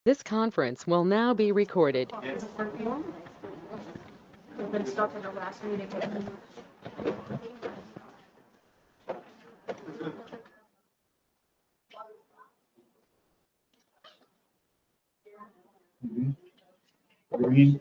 This conference will now be recorded. We've been stuck in the last meeting. Green.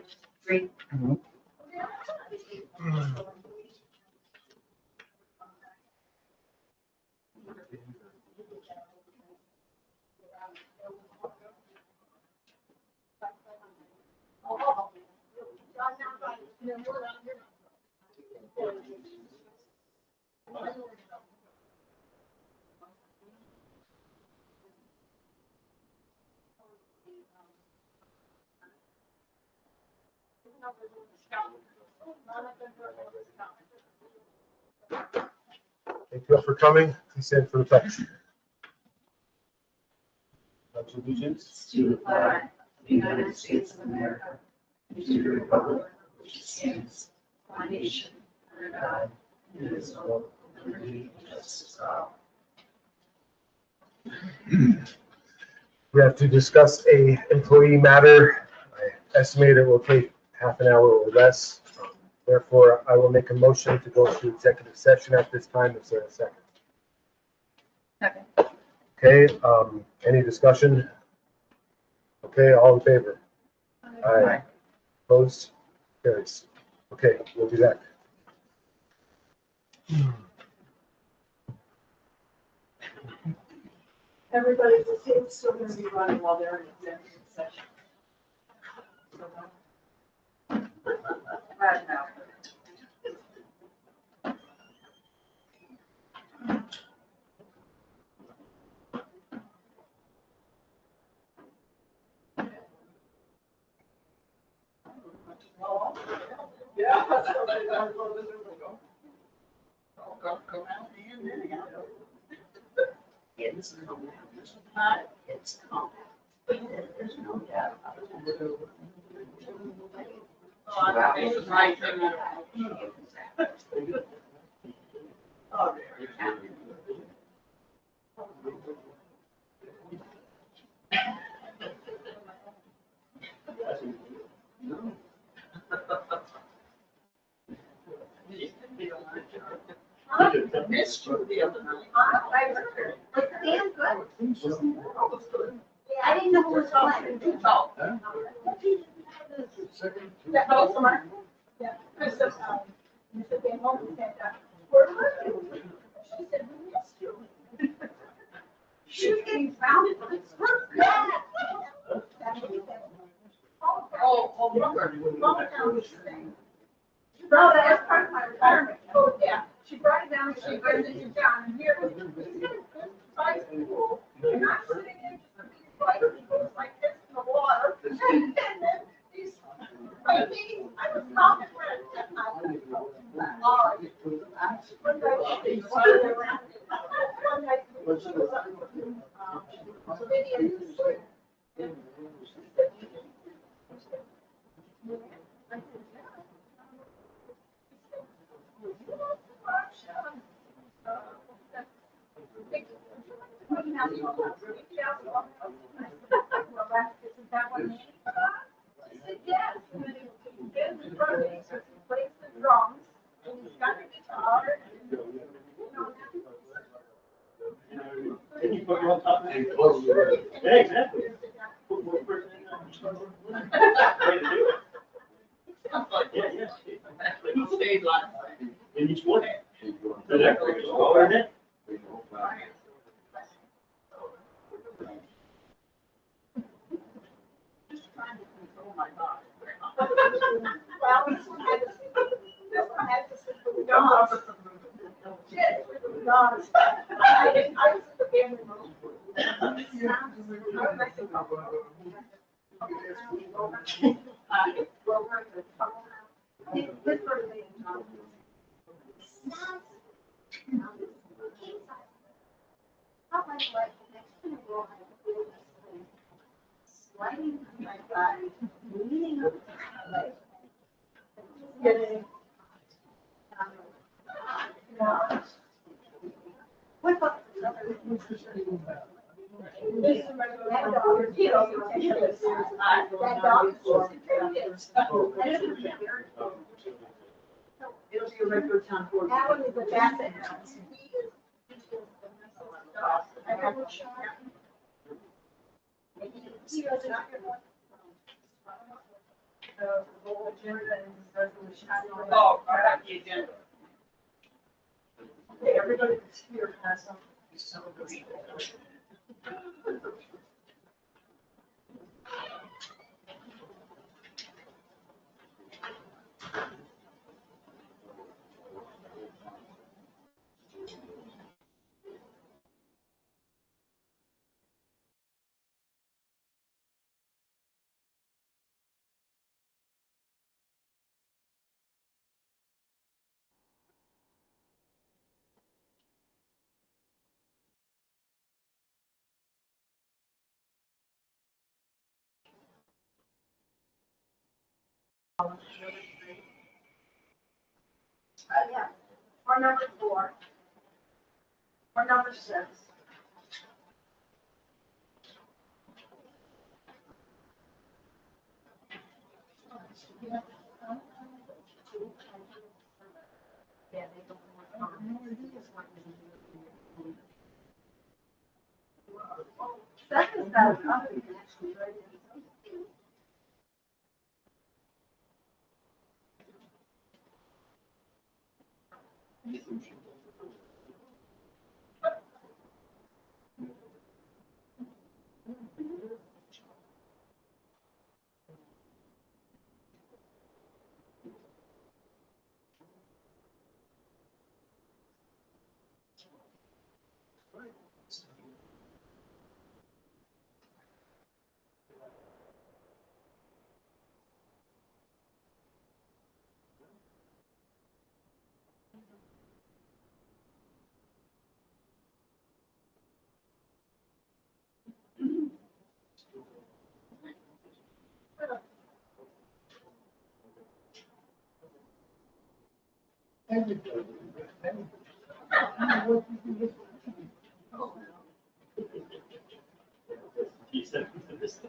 Thank you all for coming. Please stand for the pledge. Pledge allegiance To the flag of the United States of America, and to the republic which stands one nation under God, indivisible, with liberty and justice for all. We have to discuss a employee matter. I estimate it will take half an hour or less. Therefore, I will make a motion to go to executive session at this time. Is there a second? Second. Okay, any discussion? Okay, all in favor? Aye. Opposed? Carries. Okay, we'll be back. Everybody's still going to be running while they're in executive session. Right now. Yeah. It's calm. There's no doubt about it. Oh, that was right. Oh, I missed you the other night. I heard. It's damn good. I didn't know who was playing. That was smart. Yeah. I said, Mr. Van Holten said, where were you? She said, we missed you. She was getting founded for this work. Oh, look. No, that was part of my retirement. Oh, yeah. She brought it down, she brings it down, and here it is. It's cool. And I'm sitting there just like this in the water. And then these, I mean, I was talking where I said, all right. One night, she was around. One night, she was Lydia in the street. Yes, and then he gets in front of me, so he plays the drums, and he's got a guitar, and, Can you put one up and close it? Yeah, exactly. Put one person in there. Way to do it. Yeah, yeah. He stayed last night. In each one. So that was all in it. just trying to control my body. Well, this one has to sit with the dogs. Shit, with the dogs. I was in the family room. Sliding my body, leaning up my leg. Getting. What about That dog, you know, that dog is just It'll be a record time for. that one is a basset hound. He goes out here. The whole agenda and resolution. Oh, right on the agenda. Okay, everybody that's here has some. Yeah, or number 4, or number 6. Seven is better. He said this.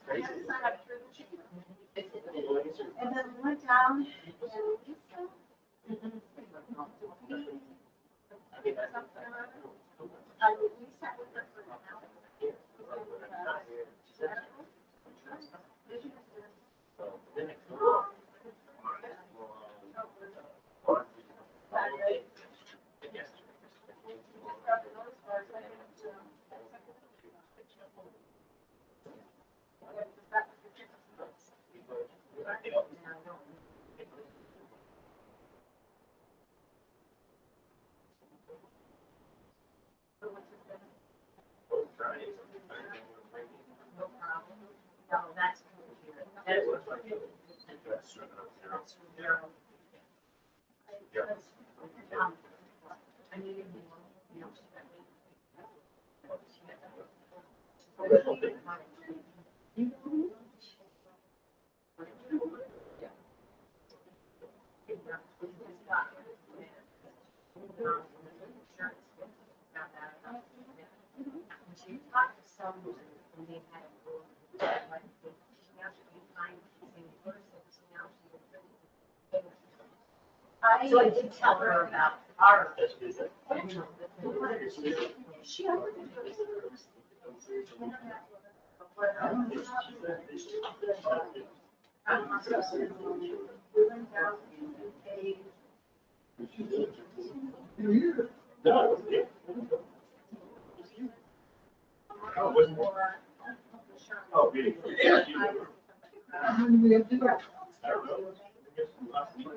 I had to sign up for the chicken. And then we went down and we sat with her for an hour. No, that's. I needed more, you know. She talked to someone and they had. So I did tell her about our. She. No, it wasn't it. Oh, it wasn't. Oh, really? Yeah. How many we have to go? I don't know. I guess last week.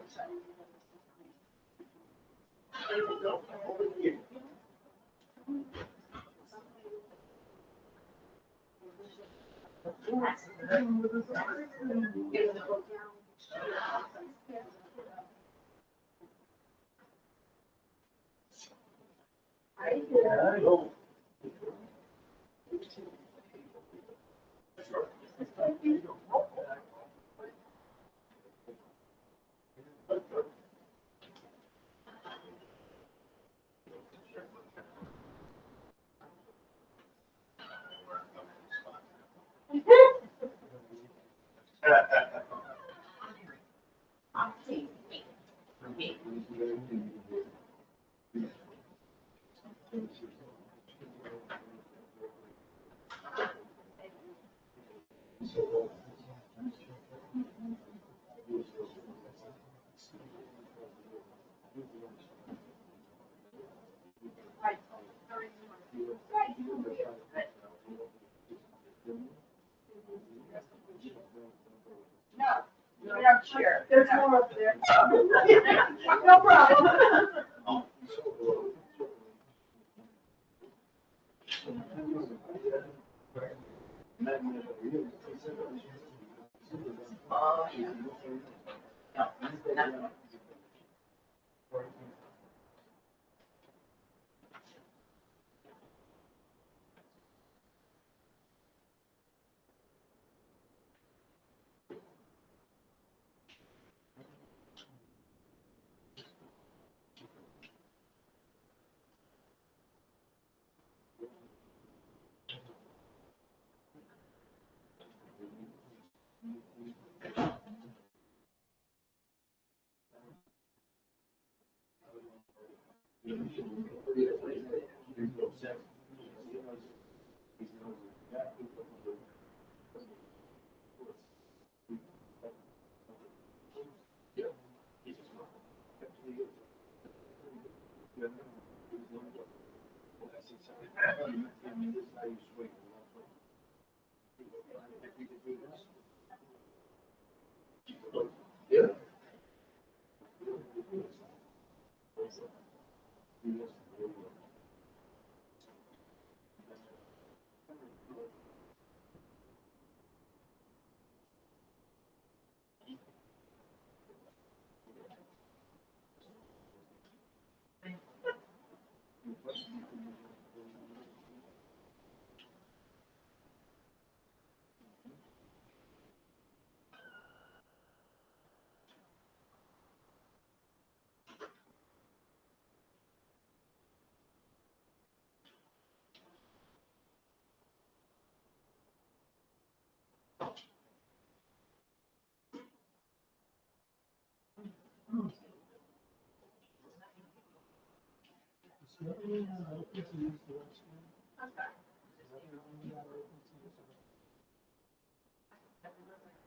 I'm sure. There's more up there. No problem.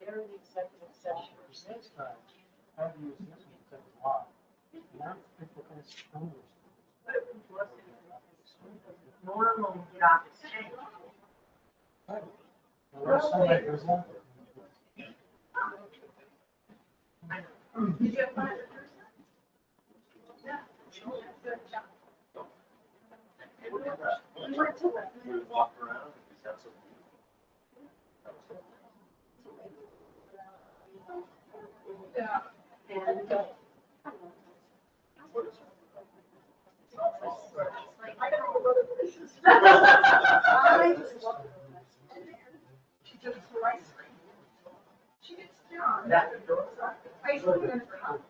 They're in executive session. Next time, I'll use this one because it's live. Now, people can explain this. Normal, get off the stage. There's some like there's one. Did you have fun? Yeah. We went to Walk around and just have some. Yeah. And, I don't know what this is. She took some ice cream. She gets down. Ice cream in her mouth.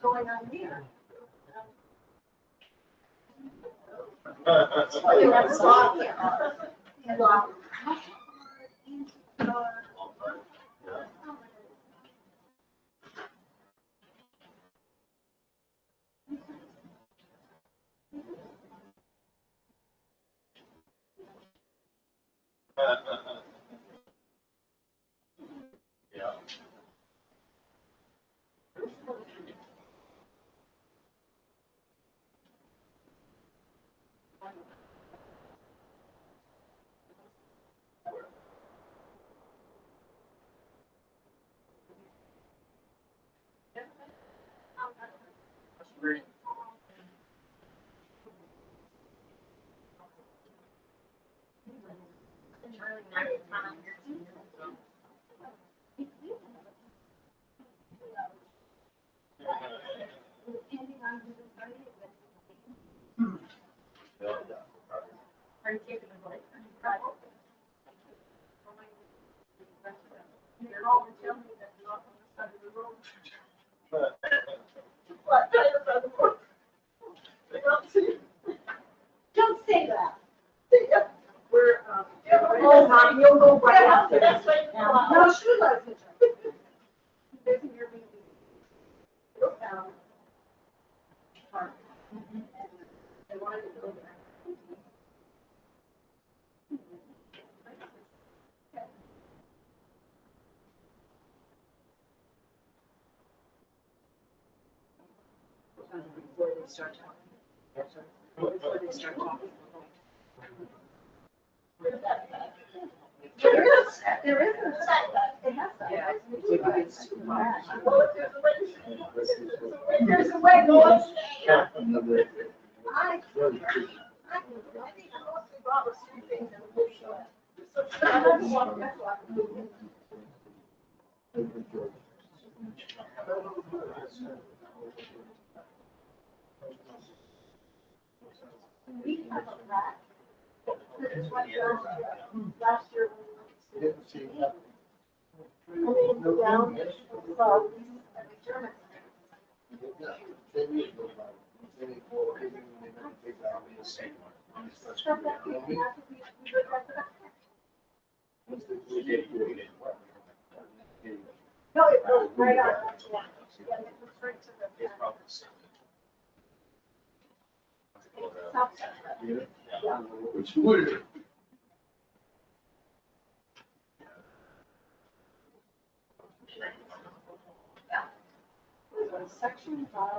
Going on here. Yeah. Are you taking a break? You're all telling me that you're not on the side of the road. Flat tires on the road. Don't say that. We're, Oh, Mom, you'll go right out there. That's right. No, she loves it. Isn't your baby? They wanted to go there. Before they start talking. Before they start talking. There is a set. It has that. Yeah. There's a way going. I think mostly Robert's two things in the show. So I don't want to mess up. We have a rat. That is what last year. Down, so, German. No, it goes right on. Yeah, it goes right to the. Which would. Section 5.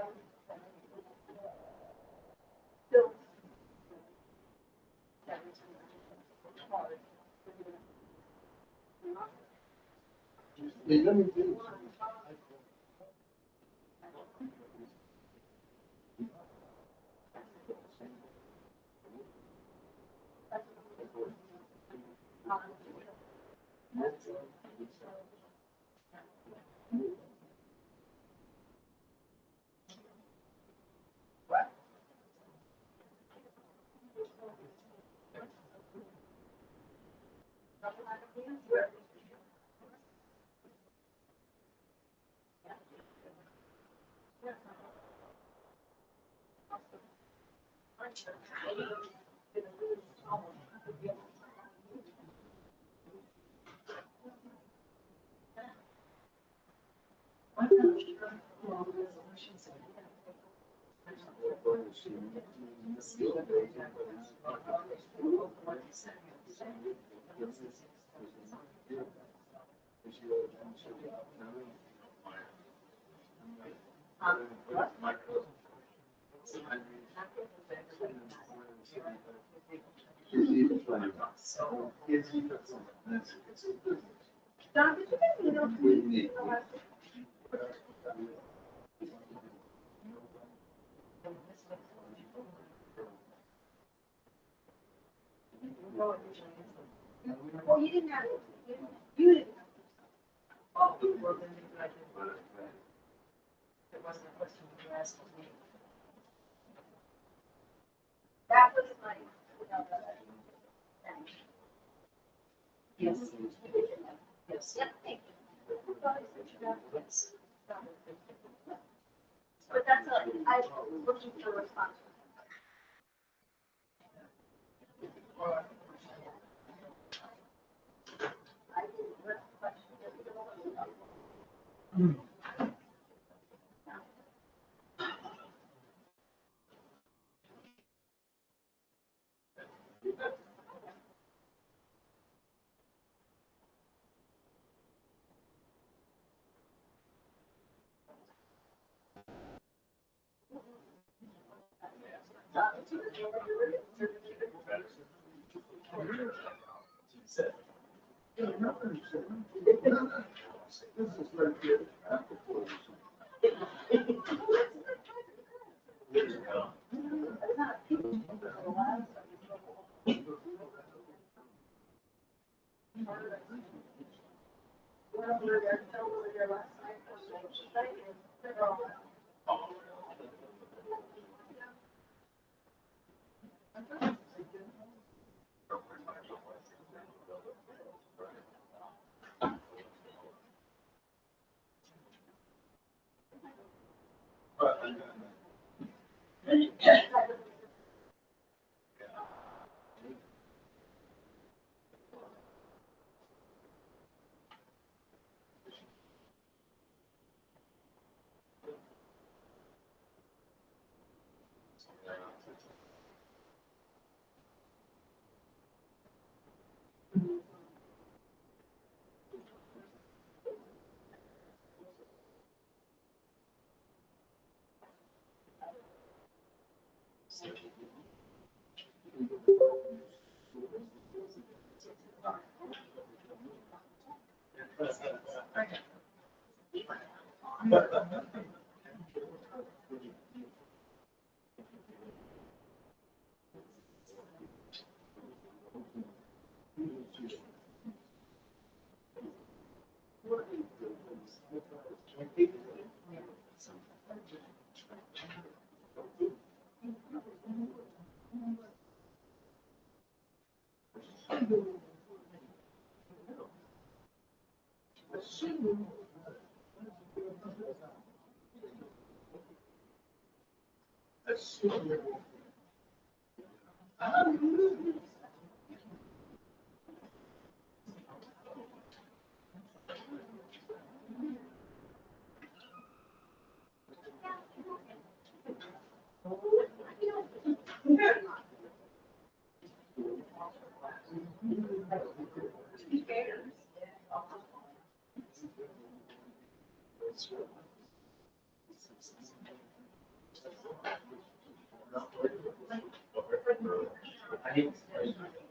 Don, did you get an email from me? Well, you didn't have, you didn't. Oh, well, then maybe I did. It wasn't a question you asked me. That was my. Yes. Yes. Yep, thank you. Yes. But that's a, I'm looking for a response.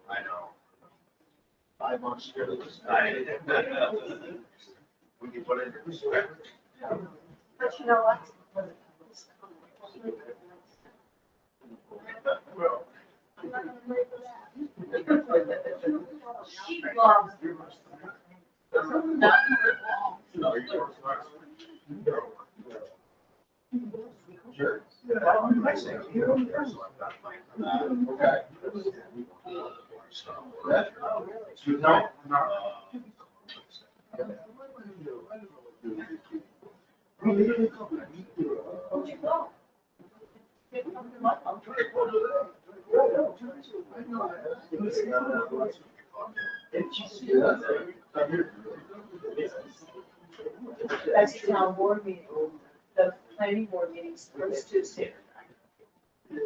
I know. 5 months ago, this guy. When you put it in perspective. But you know what? I'm not gonna worry for that. She loves. No, you're sure. I say, you know, there's like that. Okay. So now, That's the town board meeting, the planning board meeting's first Tuesday. No,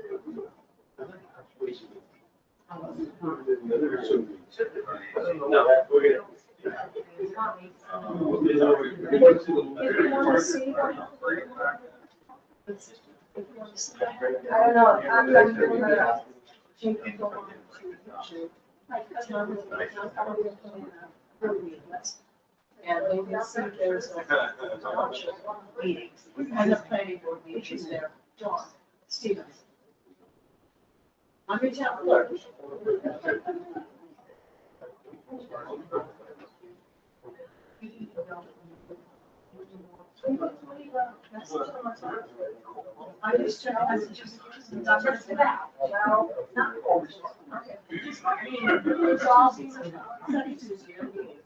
we're gonna. If you wanna see them, I don't know, I'm not gonna. you can go on to the town meeting, town meeting list. And they can see there's a bunch of meetings, and the planning board meetings there, John, Stevens. I'm your town clerk. I just checked messages. Not just about, well, not always. It's all season, Sunday, Tuesday, meetings.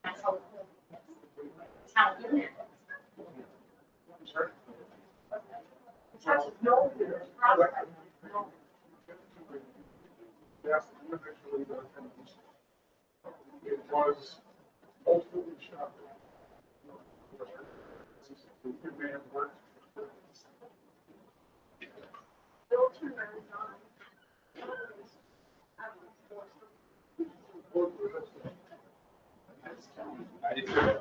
That's how. It's how it is. It's how to know your process. It was ultimately shocking. Man worked. I didn't.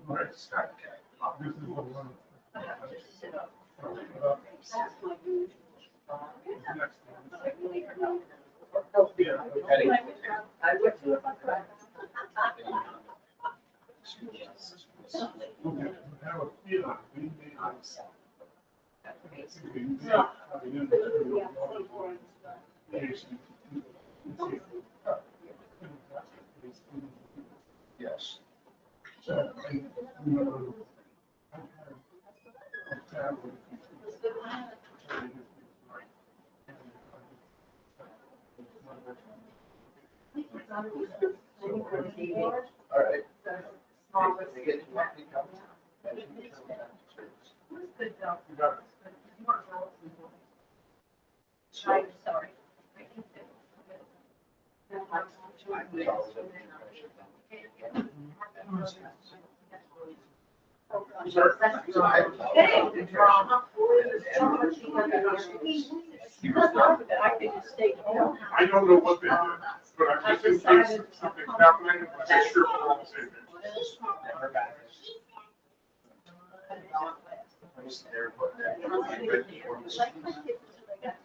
It's not. This is the one. Next one. Yeah. Okay, have a feeling. We may not- Yes. All right. They get to what they come. I'm sorry. I don't know what they did, but I just in case something's happening, I make sure we're on the same page.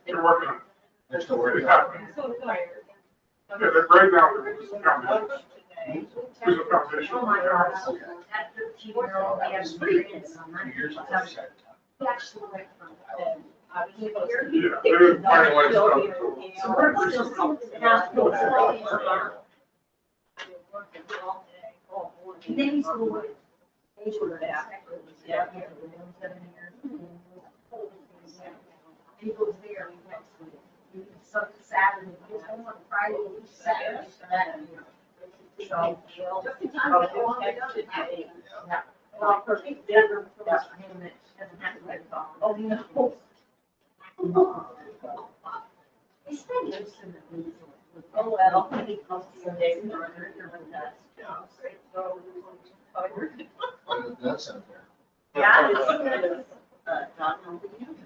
They're working on it. They're still It's working. happening. Yeah, they're right now, there's a foundation. There's a foundation. Oh, my gosh. That 13-year-old, he has 3 kids. Years ago. He actually went from, I was supposed to. Yeah, they're finalized So we're still, now, still, and then he's going, he's going back. Yeah. He goes there, he went to, some Saturday, he was home on Friday, Saturday, so that. So, just in time, yeah. Well, perfect dinner for him that doesn't have to wait long. Oh, no. It's been years in the news. Oh, well, he comes to the day for us. That's out there. Yeah, it's, not on the internet.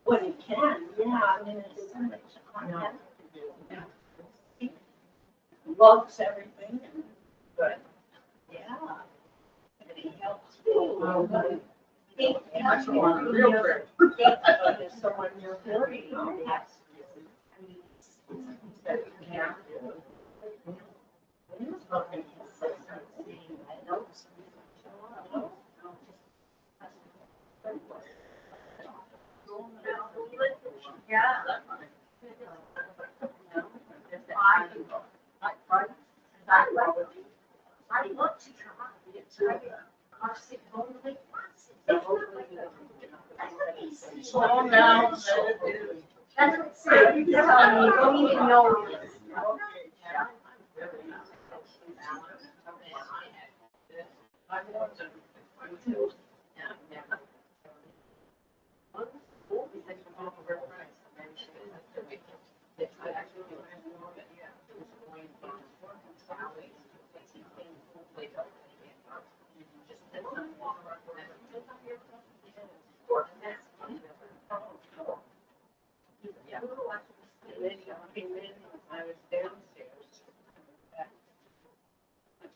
When it can, yeah, I mean, it's so much content to do. He loves everything, but, yeah. And he helps people. He helps me on a real trip. There's someone you're very, yes. Yeah. Yeah. I love to try. Our sick only. Slow down. That's what it says. You don't even know. I was downstairs.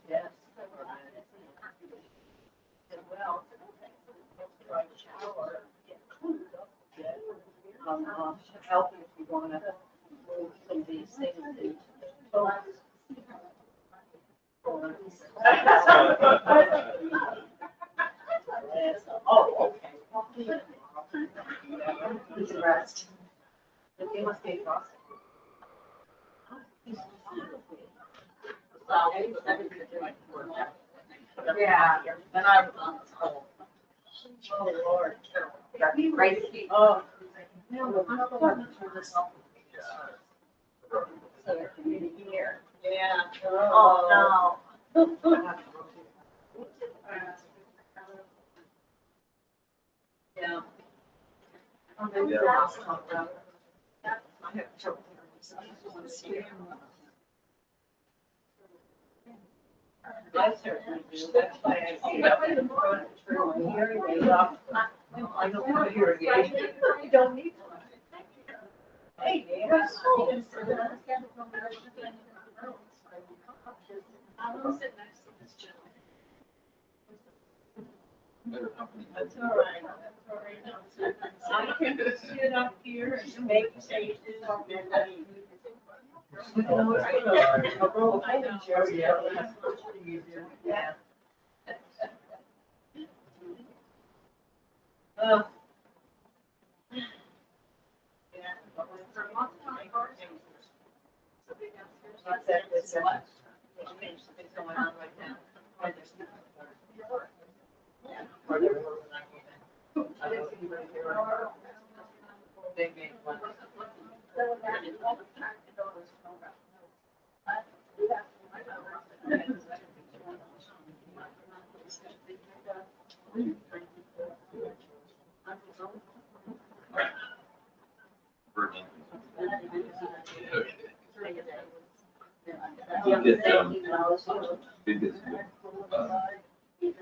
Yes. Well, try to shower, get cleaned up, help if you want to move some of these things into the toilet. Oh, okay. He's a rest. But they must be exhausted. Yeah, and I was on the phone. Oh, Lord. That'd be crazy. Oh. No, I'm not going to turn this off. So it can be here. Yeah. Oh, no. Yeah. I certainly do. That's why I see that when you run through here, they lock. I don't want to hear it. You don't need one. Hey, neighbors. I'm gonna sit next to this gentleman. better company. That's all right. That's all right. I can sit up here and make faces and then. We can always put a roll of folding chairs together. That's much easier. Yeah. Uh, It's going on right now. They made one. You get, big gets good.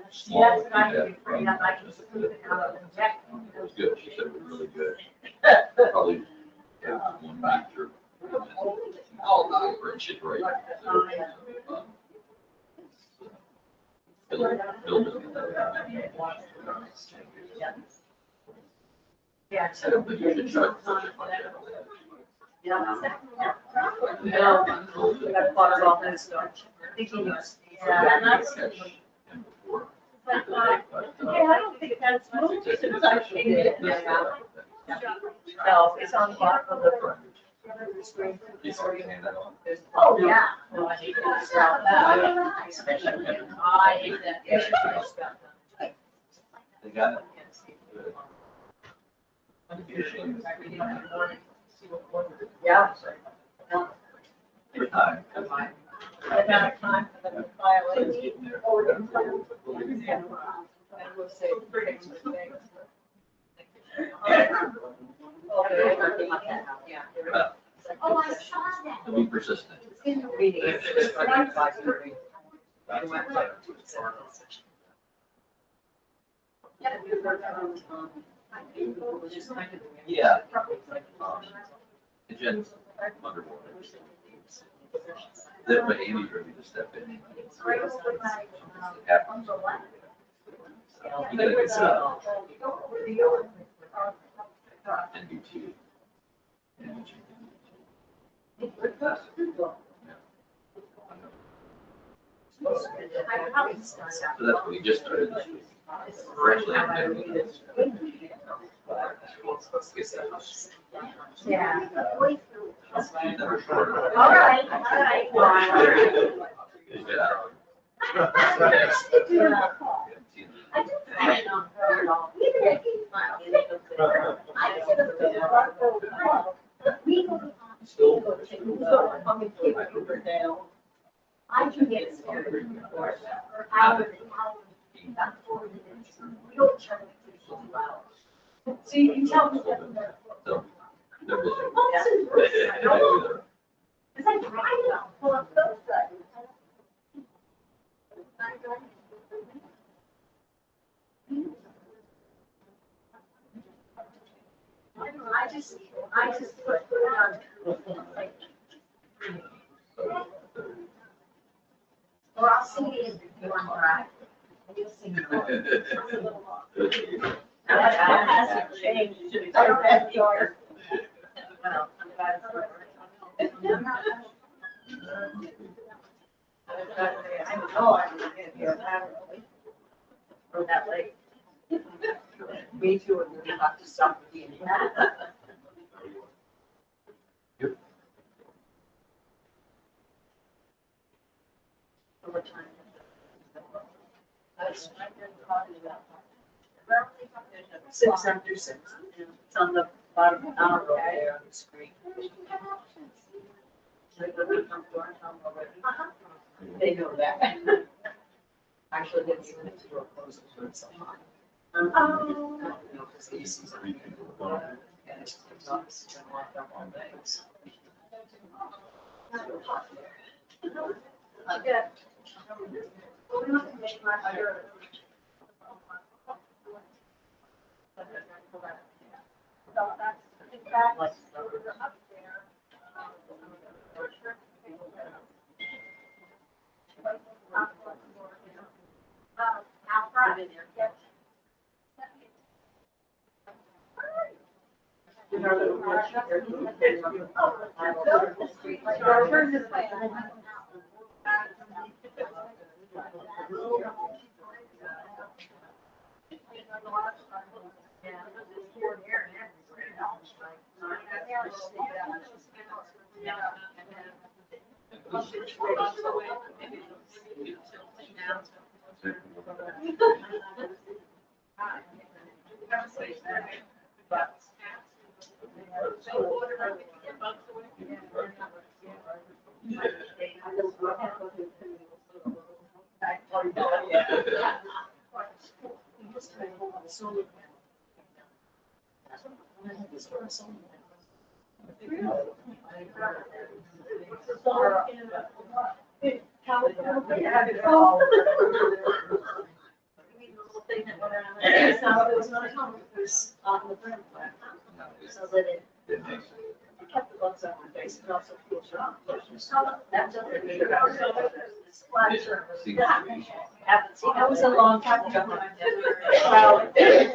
Small, That's what I yeah, can bring up, I can smooth it out of the deck. it was good, she said it was really good. Probably, yeah, one factor. She's right. Yeah. So, but you should try. Yeah. No, we got caught off and stuff. Thinking it's, yeah, that's. But, yeah, I don't think that's moved since I came in. No, it's on the bottom of the screen. Oh, yeah. No, I hate that. I hate that. Yeah. They got it. Yeah. Your time. I got a time for them to file it. It's getting there. And we'll say, things. Yeah. Oh, I saw that. To be persistent. In the meeting, it's like 5:30. Yeah. Jen, underwater. But Amy's ready to step in. It happens. You gotta get stuff. NBT. So that's what we just started this week. We're actually in meetings. Yeah. She's never short. All right, all right. Yeah. I just find it on her at all. Even if he's not, I should have been we go Still. I can get scared for hours and hours, about 40 minutes. We don't turn it to 2 hours. So you can tell me that. So, they're busy. Because I drive it, I'll pull up those sides. I just put it on. Or I'll see you if you want to drive. You'll see me. That hasn't changed. I don't have yours. Well, I'm glad it's I know I didn't get here, apparently. Or that late. Me too, and we have to stop again. What time? That's what I've been talking about. 6 after 6. It's on the bottom arrow there on the screen. Like when we come to our town already. They know that. Actually, it's in the door closed to it somehow. Because the AC's on. And it's been locked up all day. Okay. Turn this way. So that it kept the bugs on my face and also feels wrong. That doesn't mean haven't seen, that was a long time ago. Well, like,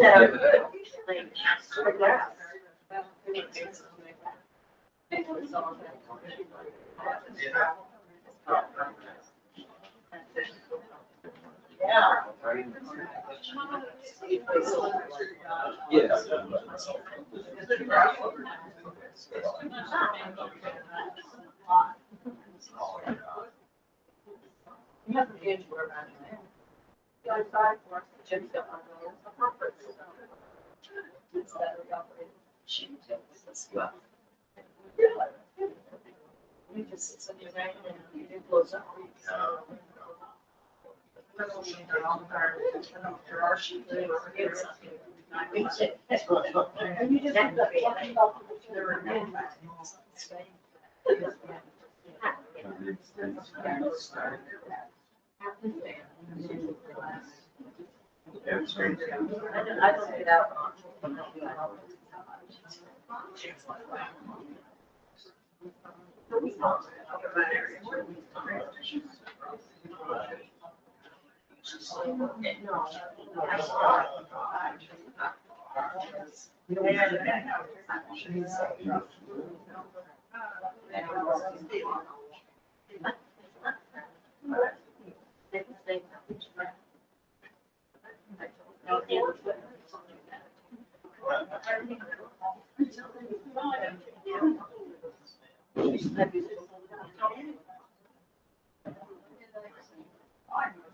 grass. Yeah. Yes. You have to age where around there. The other side, where the gym's got one of those, the purpose. It's battery operated. She takes this stuff. You just sit on your right and you do close up. There are sheep there, or something. And you just have I don't get out.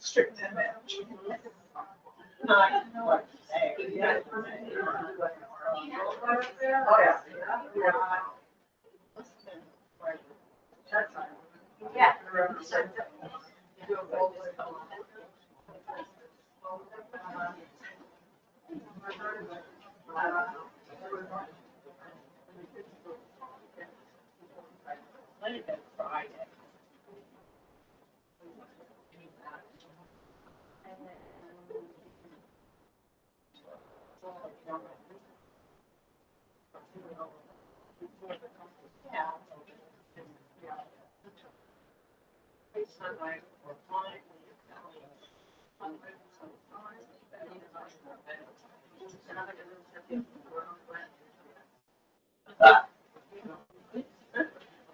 Strict image. Yeah. Let it go Friday.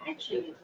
Actually,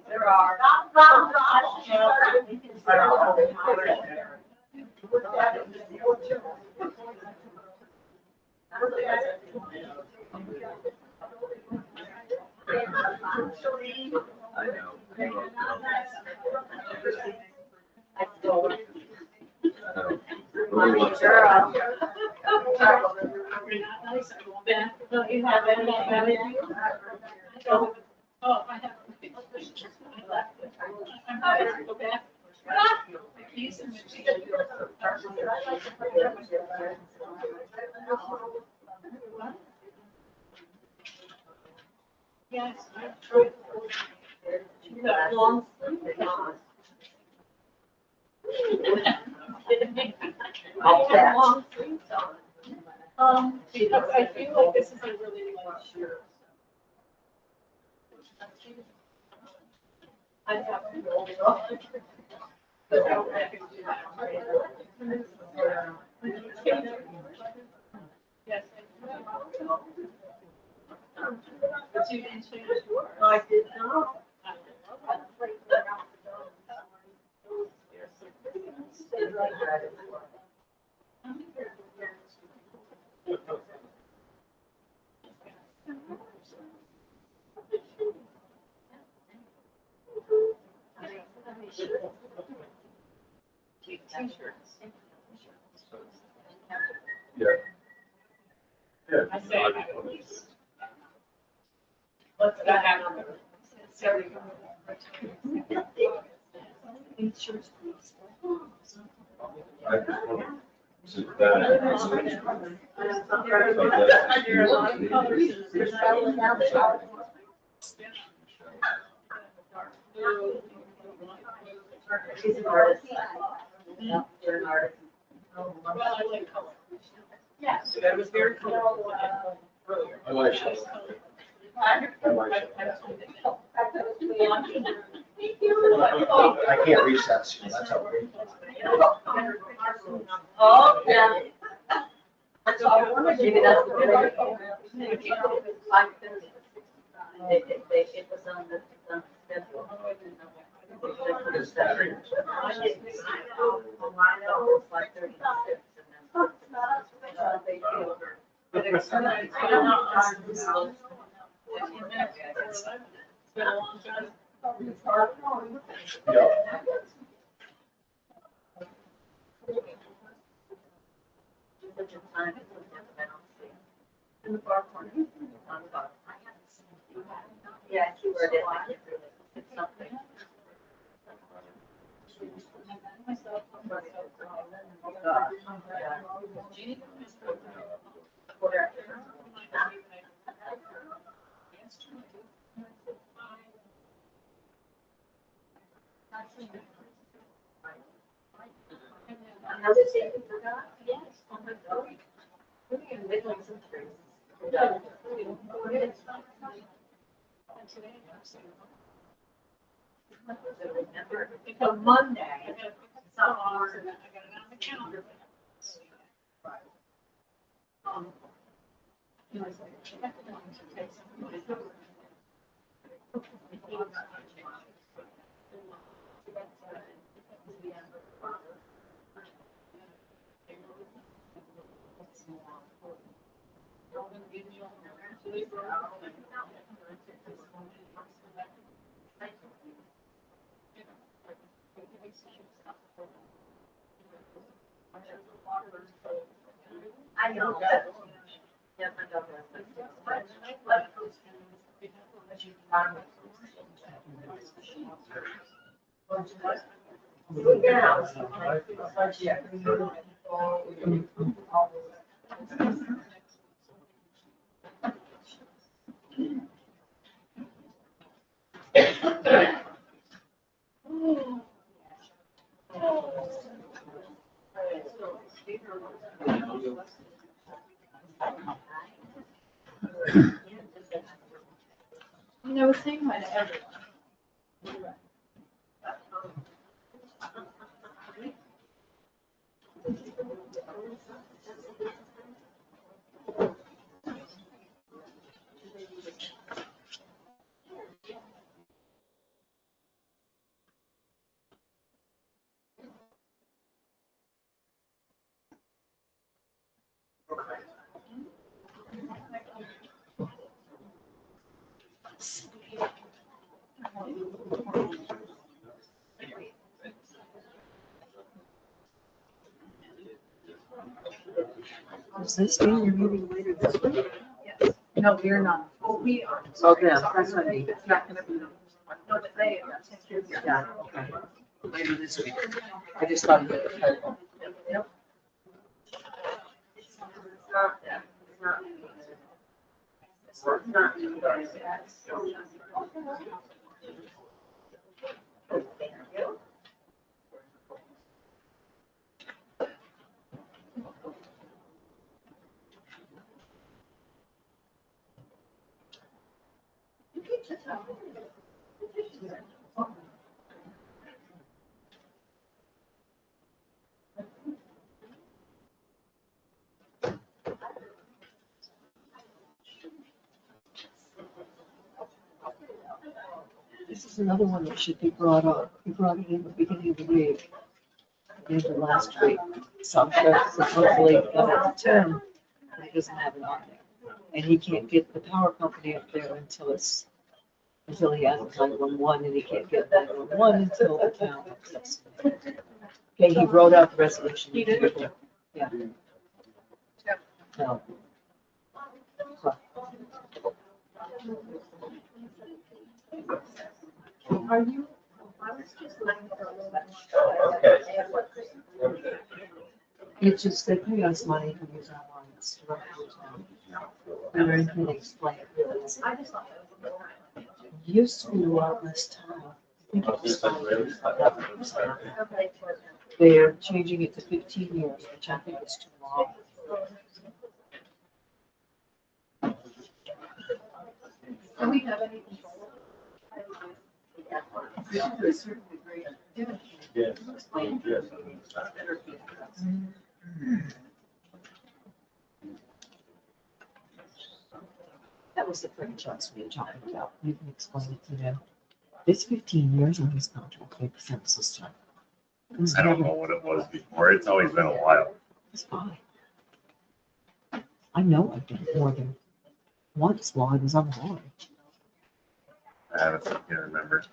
there are. I know. Don't you have any of that? Oh, I have. Okay. Yes, I've tried. You got long sleeves on. I have long sleeves on. Because I feel like this is a really like shirt. I have to roll it off. But I don't have to do that. Yes. But you didn't change yours. I did not. T-shirts. Yeah. Yeah. I say I have at least. Let's go have them. Insurance. I just want to sit down and switch. There are a lot of colors. There's She's an artist. You're an artist. Well, I like color. Yes, that was very colorful earlier. I like it. I like it. I can't reach that soon, that's how weird. Oh, yeah. So I wonder, maybe that's the way. It was on the schedule. It's like 36 and then. They do. But it's been a long time. It's been a long time. Yeah. Such a time. In the far corner. On the bottom. Yeah, I see where it is. I can't really. It's something. Another thing you forgot? Yes. We're doing some trees. It's a Monday. I got it on the calendar. I know that. Yeah, my dog I was saying hi to everyone. Is this being your meeting later this week? No, we're not. Oh, we are. Okay, that's what I mean. It's not gonna be. No, but they are. Yeah, okay. Later this week. I just thought you had a typo. Yep. It's not that. It's not. It's not. This is another one that should be brought up. We brought it in the beginning of the week, in the last week. So supposedly, Tim, he doesn't have it on there. And he can't get the power company up there until he has 911, and he can't get 911 until the town. Okay, he wrote out the resolution. He did? Yeah. Yep. No. Are you? I was just looking for a little bit. It's just they pay us money to use our lines. And I can explain it really. I just thought that was a good time. Used to be a lot less time. I think it was 5 years. Okay. They're changing it to 15 years, which I think is too long. Do we have any control? To a certain degree. Yes. That was the franchise we were talking about. You can explain it to them. It's 15 years on this contract, they present this time. I don't know what it was before. It's always been a while. It's fine. I know I've done it more than once while I was on the board. I can't remember.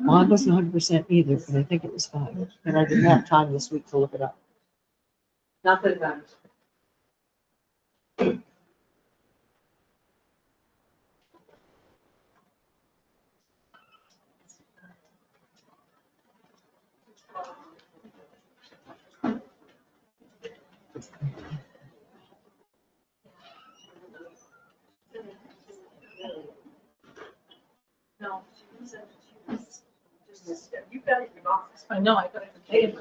Well, I wasn't 100% either, but I think it was fine. And I didn't have time this week to look it up. Not that it matters. No. You've got it in your office. I know, I got it today.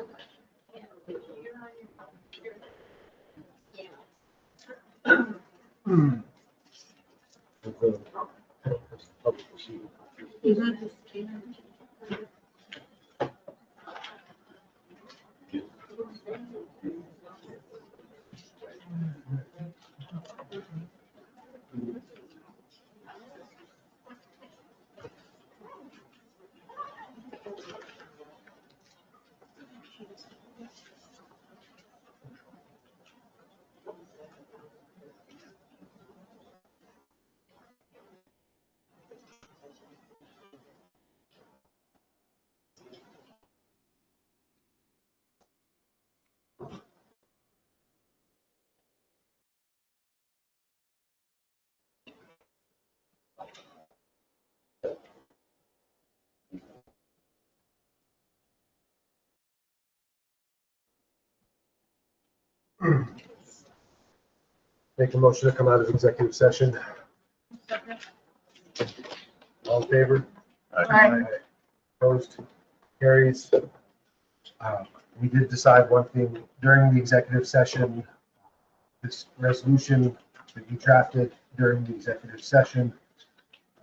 Make a motion to come out of executive session. All in favor? Aye. Opposed? Carries. We did decide one thing during the executive session. This resolution that you drafted during the executive session.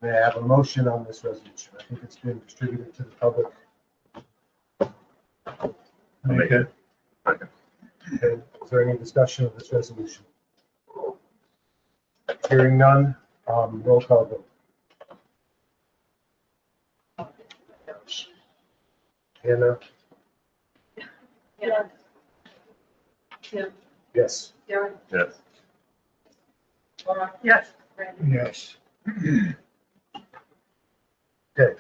May I have a motion on this resolution? I think it's been distributed to the public. I'll make it. Okay. Is there any discussion of this resolution? Hearing none, roll call vote. Hannah? Yeah. Tim, Yes. Darren, Yes. Laura. Yes. Randy. Yes. Okay.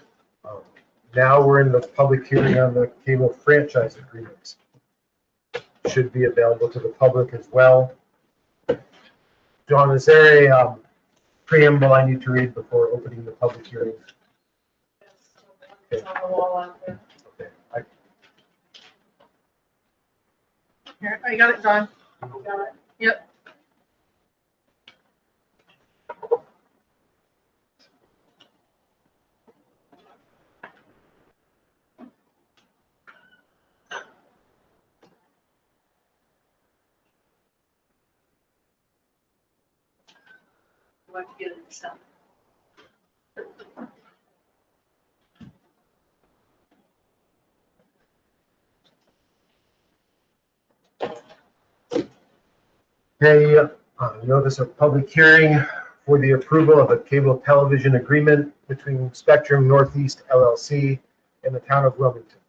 Now we're in the public hearing on the cable franchise agreements. Should be available to the public as well. John, is there a preamble I need to read before opening the public hearing? It's on the wall out there. Okay. Here, I got it, John. Got it. Yep. Want to get it yourself. Okay, notice of public hearing for the approval of a cable television agreement between Spectrum Northeast LLC and the town of Wilmington.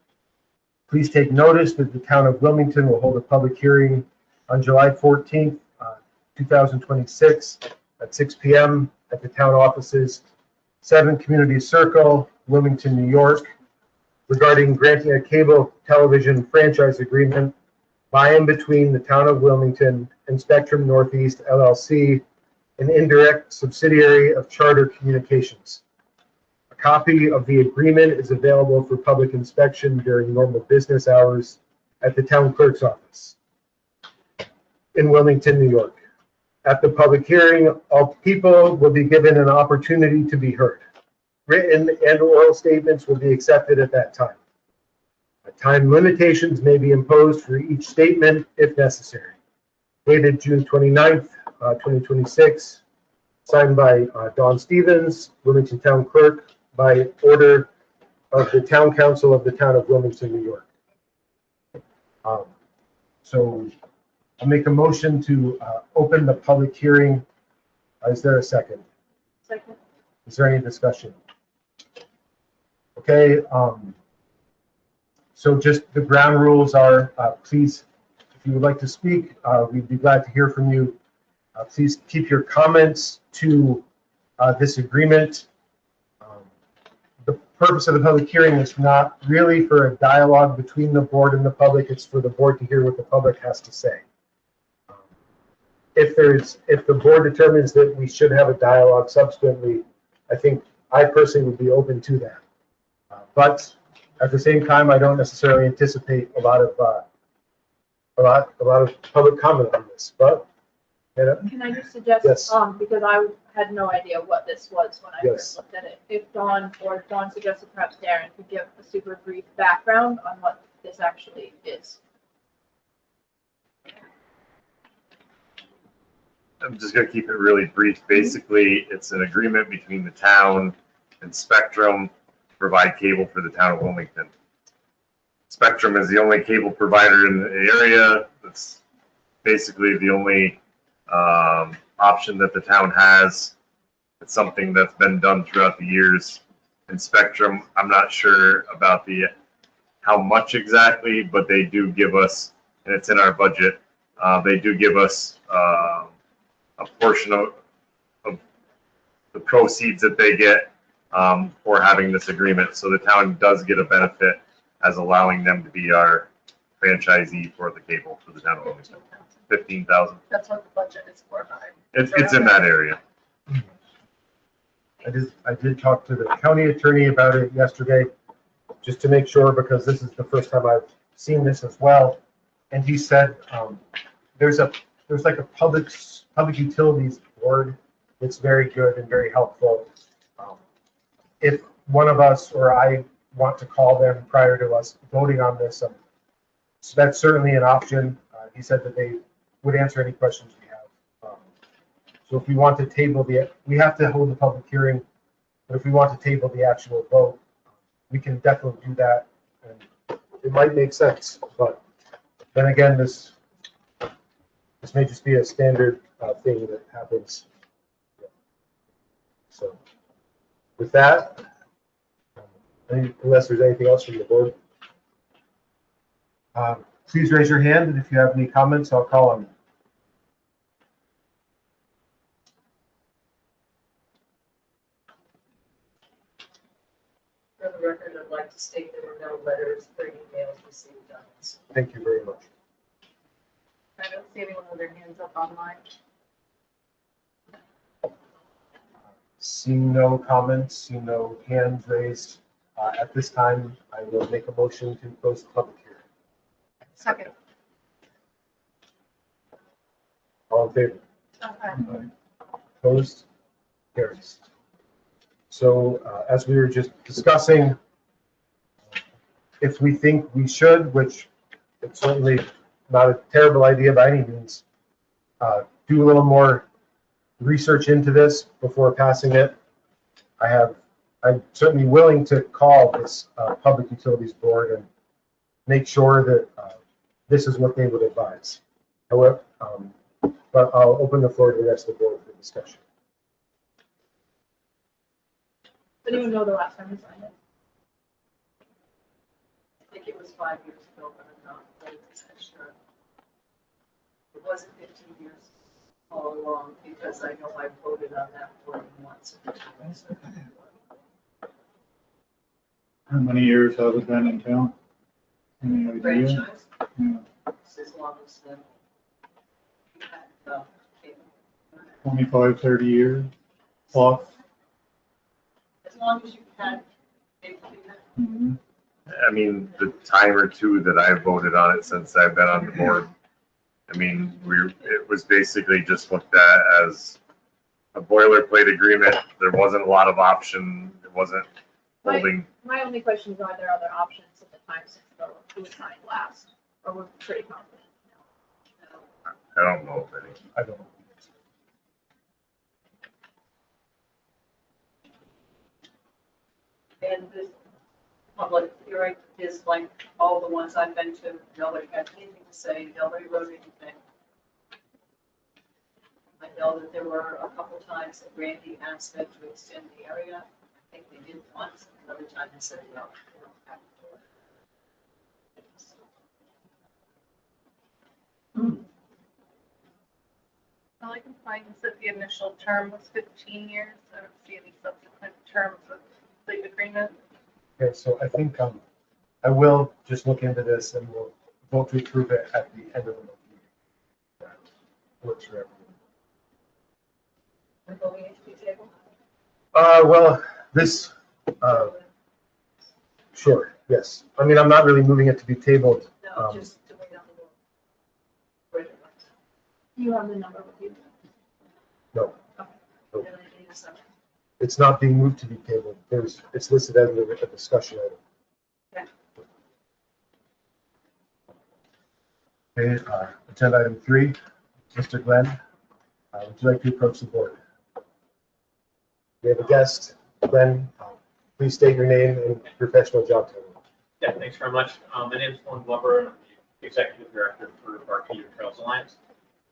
Please take notice that the town of Wilmington will hold a public hearing on July 14th, 2026 at 6 p.m. at the town offices, 7 Community Circle, Wilmington, New York, regarding granting a cable television franchise agreement by and between the town of Wilmington and Spectrum Northeast LLC, an indirect subsidiary of Charter Communications. A copy of the agreement is available for public inspection during normal business hours at the town clerk's office in Wilmington, New York. At the public hearing, all people will be given an opportunity to be heard. Written and oral statements will be accepted at that time. Time limitations may be imposed for each statement if necessary. Dated June 29th, 2026, signed by Don Stevens, Wilmington Town Clerk, by order of the Town Council of the Town of Wilmington, New York. So I'll make a motion to open the public hearing. Is there a second? Second. Is there any discussion? Okay. So just the ground rules are, please, if you would like to speak, we'd be glad to hear from you. Please keep your comments to this agreement. The purpose of the public hearing is not really for a dialogue between the board and the public. It's for the board to hear what the public has to say. If the board determines that we should have a dialogue subsequently, I personally would be open to that. But at the same time, I don't necessarily anticipate a lot of public comment on this. But Can I just suggest, Yes. Because I had no idea what this was when I Yes. first looked at it. If Dawn suggested perhaps Darren could give a super brief background on what this actually is. I'm just gonna keep it really brief. Basically, it's an agreement between the town and Spectrum to provide cable for the town of Wilmington. Spectrum is the only cable provider in the area. It's basically the only option that the town has. It's something that's been done throughout the years. And Spectrum, I'm not sure about how much exactly, but they do give us, and it's in our budget, they do give us a portion of the proceeds that they get for having this agreement. So the town does get a benefit as allowing them to be our franchisee for the cable for the town of Wilmington. 15,000. That's what the budget is for, right? It's in that area. I did talk to the county attorney about it yesterday, just to make sure, because this is the first time I've seen this as well. And he said there's like a public utilities board that's very good and very helpful. If one of us or I want to call them prior to us voting on this, so that's certainly an option. He said that they would answer any questions we have. So if we want to table we have to hold the public hearing, but if we want to table the actual vote, we can definitely do that. And it might make sense, but then again, this may just be a standard thing that happens. So with that, unless there's anything else from the board, please raise your hand, and if you have any comments, I'll call on you. like to state there were no letters or emails received on this. Thank you very much. I don't see anyone with their hands up online. Seeing no comments, seeing no hands raised, at this time, I will make a motion to close the public hearing. Second. All in favor? Okay. Opposed? Carries. So, as we were just discussing, if we think we should, which it's certainly not a terrible idea by any means, do a little more research into this before passing it. I'm certainly willing to call this Public Utilities Board and make sure that this is what they would advise. However, but I'll open the floor to the rest of the board for discussion. Didn't even know the last time we signed it. I think it was 5 years ago, but I'm not 100% sure. It wasn't 15 years all along, because I know I voted on that board once. How many years has it been in town? Any idea? Franchise, Yeah. it's as long as the. Cable. 25, 30 years plus. As long as you had. Mhm. I mean, the time or two that I've voted on it since I've been on the board, I mean, it was basically just looked at as a boilerplate agreement. There wasn't a lot of option. It wasn't holding. My only question is, are there other options at the time since who was signed last? Or we're pretty confident? I don't know if any. I don't know. And this public hearing is like all the ones I've been to, nobody had anything to say, nobody wrote anything. I know that there were a couple times that Randy asked them to extend the area. I think they did once, another time they said, no, they don't have to do it. All I can find is that the initial term was 15 years. I don't see any subsequent terms of the agreement. Okay, so I think I will just look into this and we'll vote to approve it at the end of the month. That works for everyone. We're going into the table. Well, this, sure, yes. I mean, I'm not really moving it to be tabled. No, just to wait on the board. Wait a minute. You have the number with you? No, Then I need a second. it's not being moved to be tabled. It's listed as a discussion item. Okay, agenda item 3, Mr. Glenn, would you like to approach the board? We have a guest. Glenn, please state your name and professional job title. Yeah, thanks very much. My name is Glenn Glover, and I'm the Executive Director for Barketer Trails Alliance.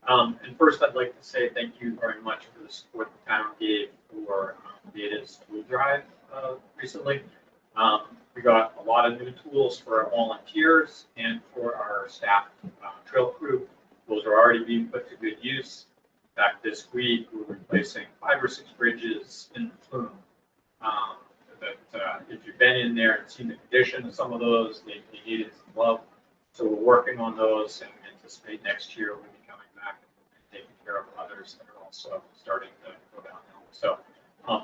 And first, I'd like to say thank you very much for the support the town gave for Beta's tool drive recently. We got a lot of new tools for our volunteers and for our staff trail crew. Those are already being put to good use. In fact, this week, we're replacing 5 or 6 bridges in the plume. If you've been in there and seen the condition of some of those, they needed some love. So we're working on those and anticipate next year we'll be coming back and taking care of others that are also starting to go downhill. So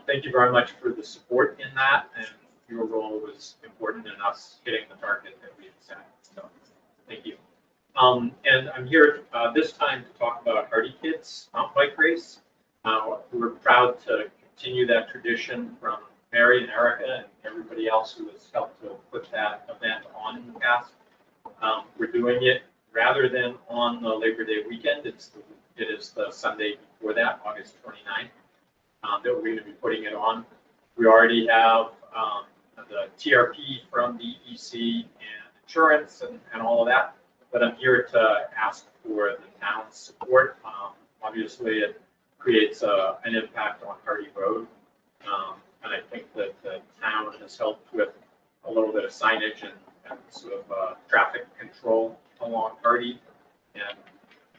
thank you very much for the support in that, and your role was important in us hitting the target that we had set. So thank you. And I'm here this time to talk about Hardy Kids Mountain Bike Race. We're proud to continue that tradition from Mary and Erica and everybody else who has helped to put that event on in the past. We're doing it rather than on the Labor Day weekend. It is the Sunday before that, August 29th, that we're going to be putting it on. We already have the TRP from the EC and insurance and all of that, but I'm here to ask for the town's support. Obviously, it creates an impact on Hardy Road. And I think that the town has helped with a little bit of signage and sort of traffic control along Hardy. And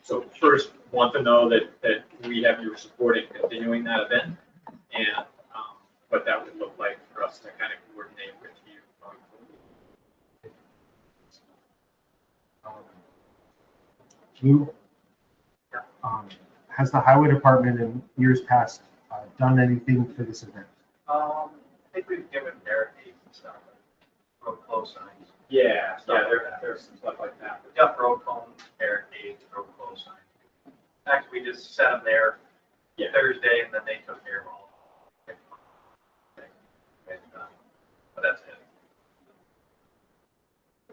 so first, want to know that we have your support in continuing that event and what that would look like for us to kind of coordinate with you going Lou, has the highway department in years past done anything for this event? I think we've given barricades and stuff, road close signs. Yeah, there's some stuff like that. We've got road cones, barricades, road close signs. Actually, we just set them there Thursday, and then they took care of all. But that's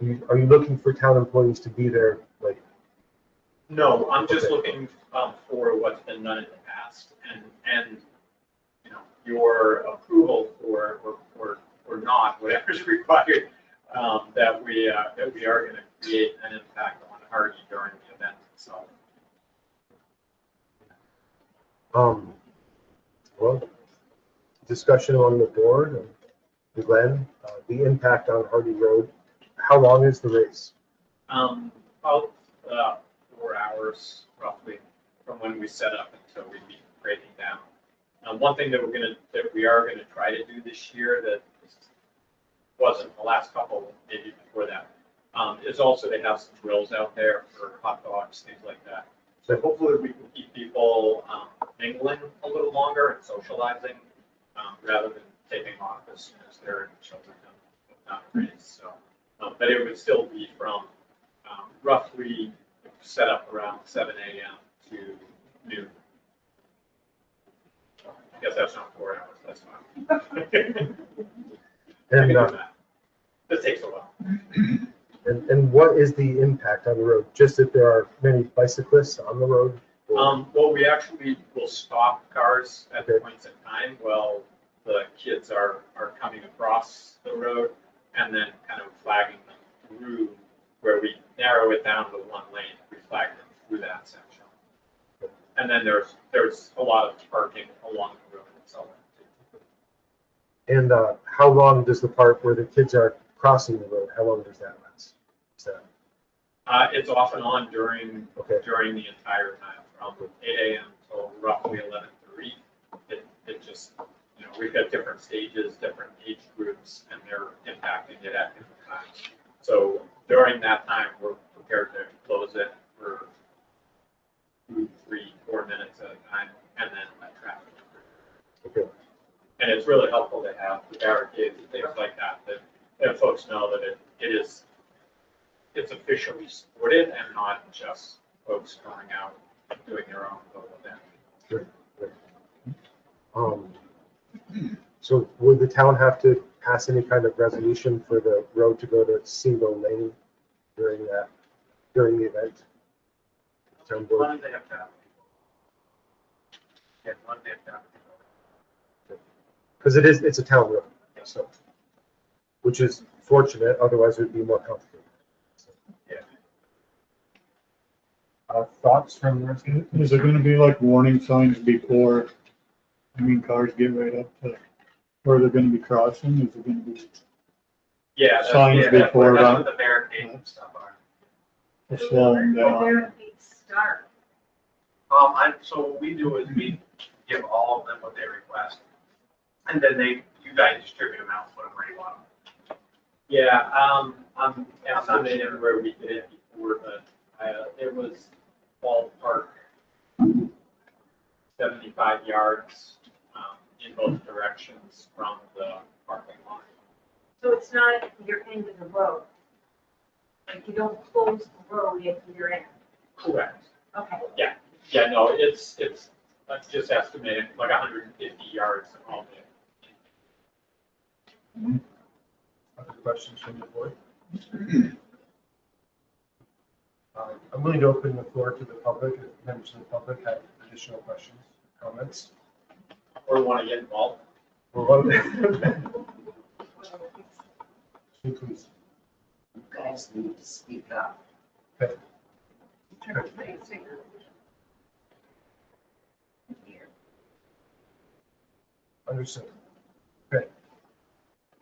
it. Are you looking for town employees to be there, like? No, I'm just looking for what's been done in the past and you know, your approval or not, whatever's required, that we are going to create an impact on Hardy during the event itself. Well, discussion on the board and Glenn, the impact on Hardy Road. How long is the race? About 4 hours roughly from when we set up until we meet breaking down. One thing that we are gonna try to do this year that wasn't the last couple, maybe before that, is also to have some drills out there for hot dogs, things like that. So hopefully we can keep people mingling a little longer and socializing rather than taking off as soon as they're children not raised. So, but it would still be from roughly set up around 7 a.m. to noon. I guess that's not 4 hours, that's fine. And, This takes a while. and what is the impact on the road? Just that there are many bicyclists on the road? Well, we actually will stop cars at points in time while the kids are coming across the road and then kind of flagging them through where we narrow it down to one lane. We flag them through that section. And then there's a lot of parking along the road itself. And how long does the part where the kids are crossing the road, how long does that last? Is that? It's off and on during Okay. the entire time, from 8 a.m. till roughly 11:30. It just, you know, we've got different stages, different age groups, and they're impacting it at different times. So during that time, we're prepared to close it for 2, 3, 4 minutes at a time, and then let traffic through. Okay. And it's really helpful to have the barricades and things like that, that folks know that it's officially supported and not just folks going out and doing their own little event. Good, good. So would the town have to pass any kind of resolution for the road to go to single lane during the event? Town board? One, they have to have people. Yeah, one, they have to have people. Because it's a town road, so, which is fortunate, otherwise it would be more complicated. So, Yeah. Thoughts from the rest of you? Is there gonna be like warning signs before, cars get right up to where they're gonna be crossing? Is there gonna be Yeah. Signs that's before what that. the barricades and stuff are. a slowing down? Where they start. So what we do is we give all of them what they request. And then you guys distribute them out and put them where you want them. Yeah, I'm estimating where we did it before, but it was ballpark 75 yards in both directions from the parking lot. So it's not at your end of the road. Like you don't close the road at your end. Correct. Okay. Yeah, no, it's just estimated like 150 yards all day. Other questions from the board? I'm willing to open the floor to the public, if members of the public have additional questions, comments. Or want to get involved. Please. You guys need to speak up. Okay. Understood. Okay.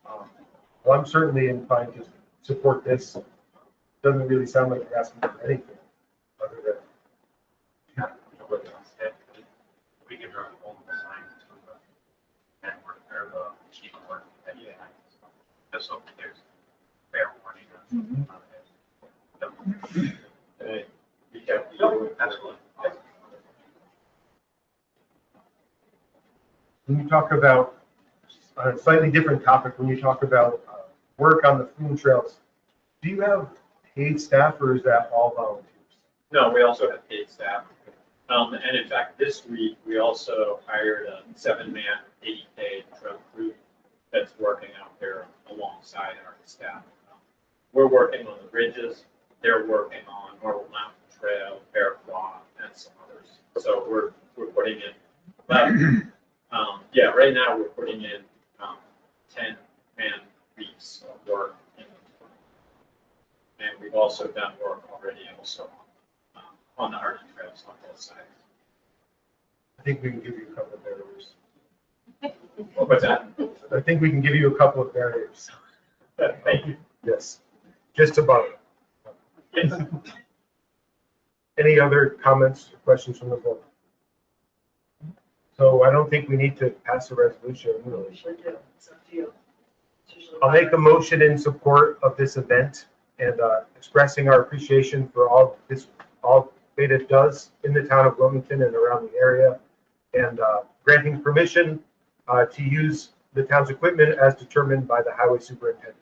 Well, I'm certainly inclined to support this. Doesn't really sound like you're asking for anything other than. Nobody else. We can run all the signs and or the chief work. Just so there's fair warning. when you talk about, on a slightly different topic, when you talk about work on the food trails, do you have paid staff or is that all volunteers? No, we also have paid staff. And in fact, this week, we also hired a 7-man 80K trail crew that's working out there alongside our staff. We're working on the ridges, they're working on Marble Mountain Trail, Bear Claw, and some others. So we're putting in, yeah, right now we're putting in 10-man weeks of work in the, and we've also done work already also on the Arctic trails on both sides. I think we can give you a couple of barriers. What's that? I think we can give you a couple of barriers. Thank you. Yes, just to borrow. Yes. Any other comments or questions from the board? So I don't think we need to pass a resolution. We should do, it's up to you. It's usually I'll make a motion in support of this event and expressing our appreciation for all that it does in the town of Wilmington and around the area, and granting permission to use the town's equipment as determined by the highway superintendent.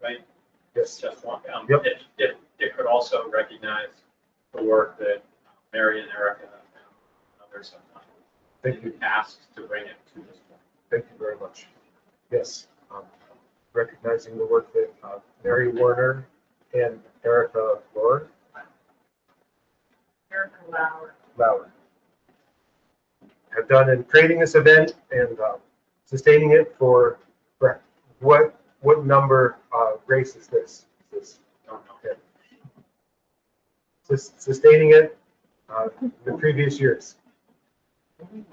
Right. Yes. Just one. Yep. It could also recognize the work that Mary and Erica and others have done. Thank you. Asked to bring it to this point. Thank you very much. Yes, recognizing the work that Mary Warner and Erica Lauer have done in creating this event and sustaining it for what number race is this? Is this okay. Sustaining it the previous years. Okay.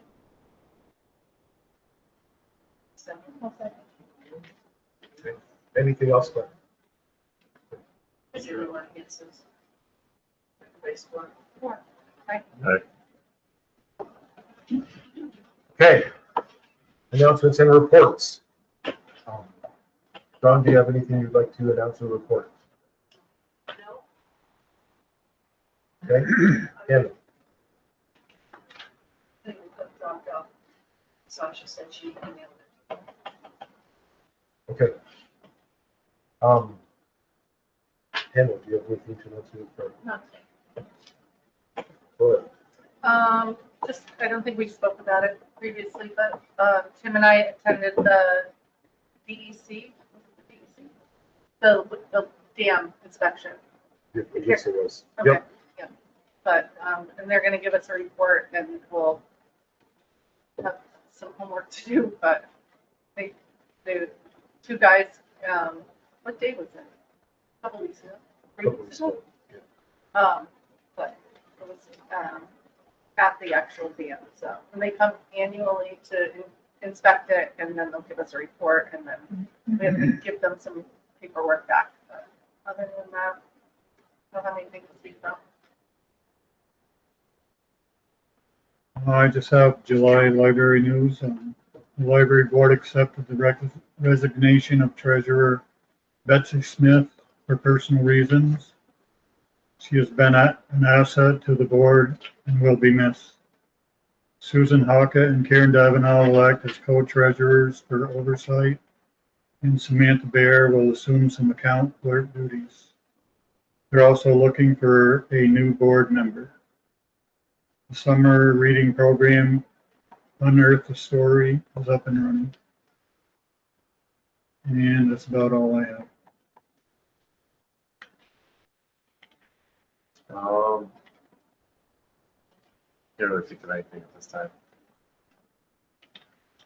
Anything else, Glenn? Is there anyone against this? Facebook. Okay. Announcements and reports. John, do you have anything you'd like to announce or report? No. Okay. Anna. I think we put dropped off. Sasha said she emailed it. Okay. Anna, do you have anything to announce or report? Nothing. Go ahead. Just, I don't think we spoke about it previously, but Tim and I attended the DEC, the dam inspection. Yes, it was. Okay, Yep. yeah. But, and they're gonna give us a report and we'll have some homework to do, but the two guys, what day was it? A couple weeks ago? 3 Couple weeks weeks ago? ago. But it was, at the actual dam, so, and they come annually to inspect it, and then they'll give us a report, and then we have to give them some paperwork back, but other than that, I don't have anything to speak about. I just have July library news. The library board accepted the resignation of treasurer Betsy Smith for personal reasons. She has been an asset to the board and will be missed. Susan Hawkett and Karen Davenau will act as co-treasurers for oversight, and Samantha Bear will assume some account clerk duties. They're also looking for a new board member. The summer reading program, Unearth the Story, is up and running. And that's about all I have. Can't really think of anything at this time.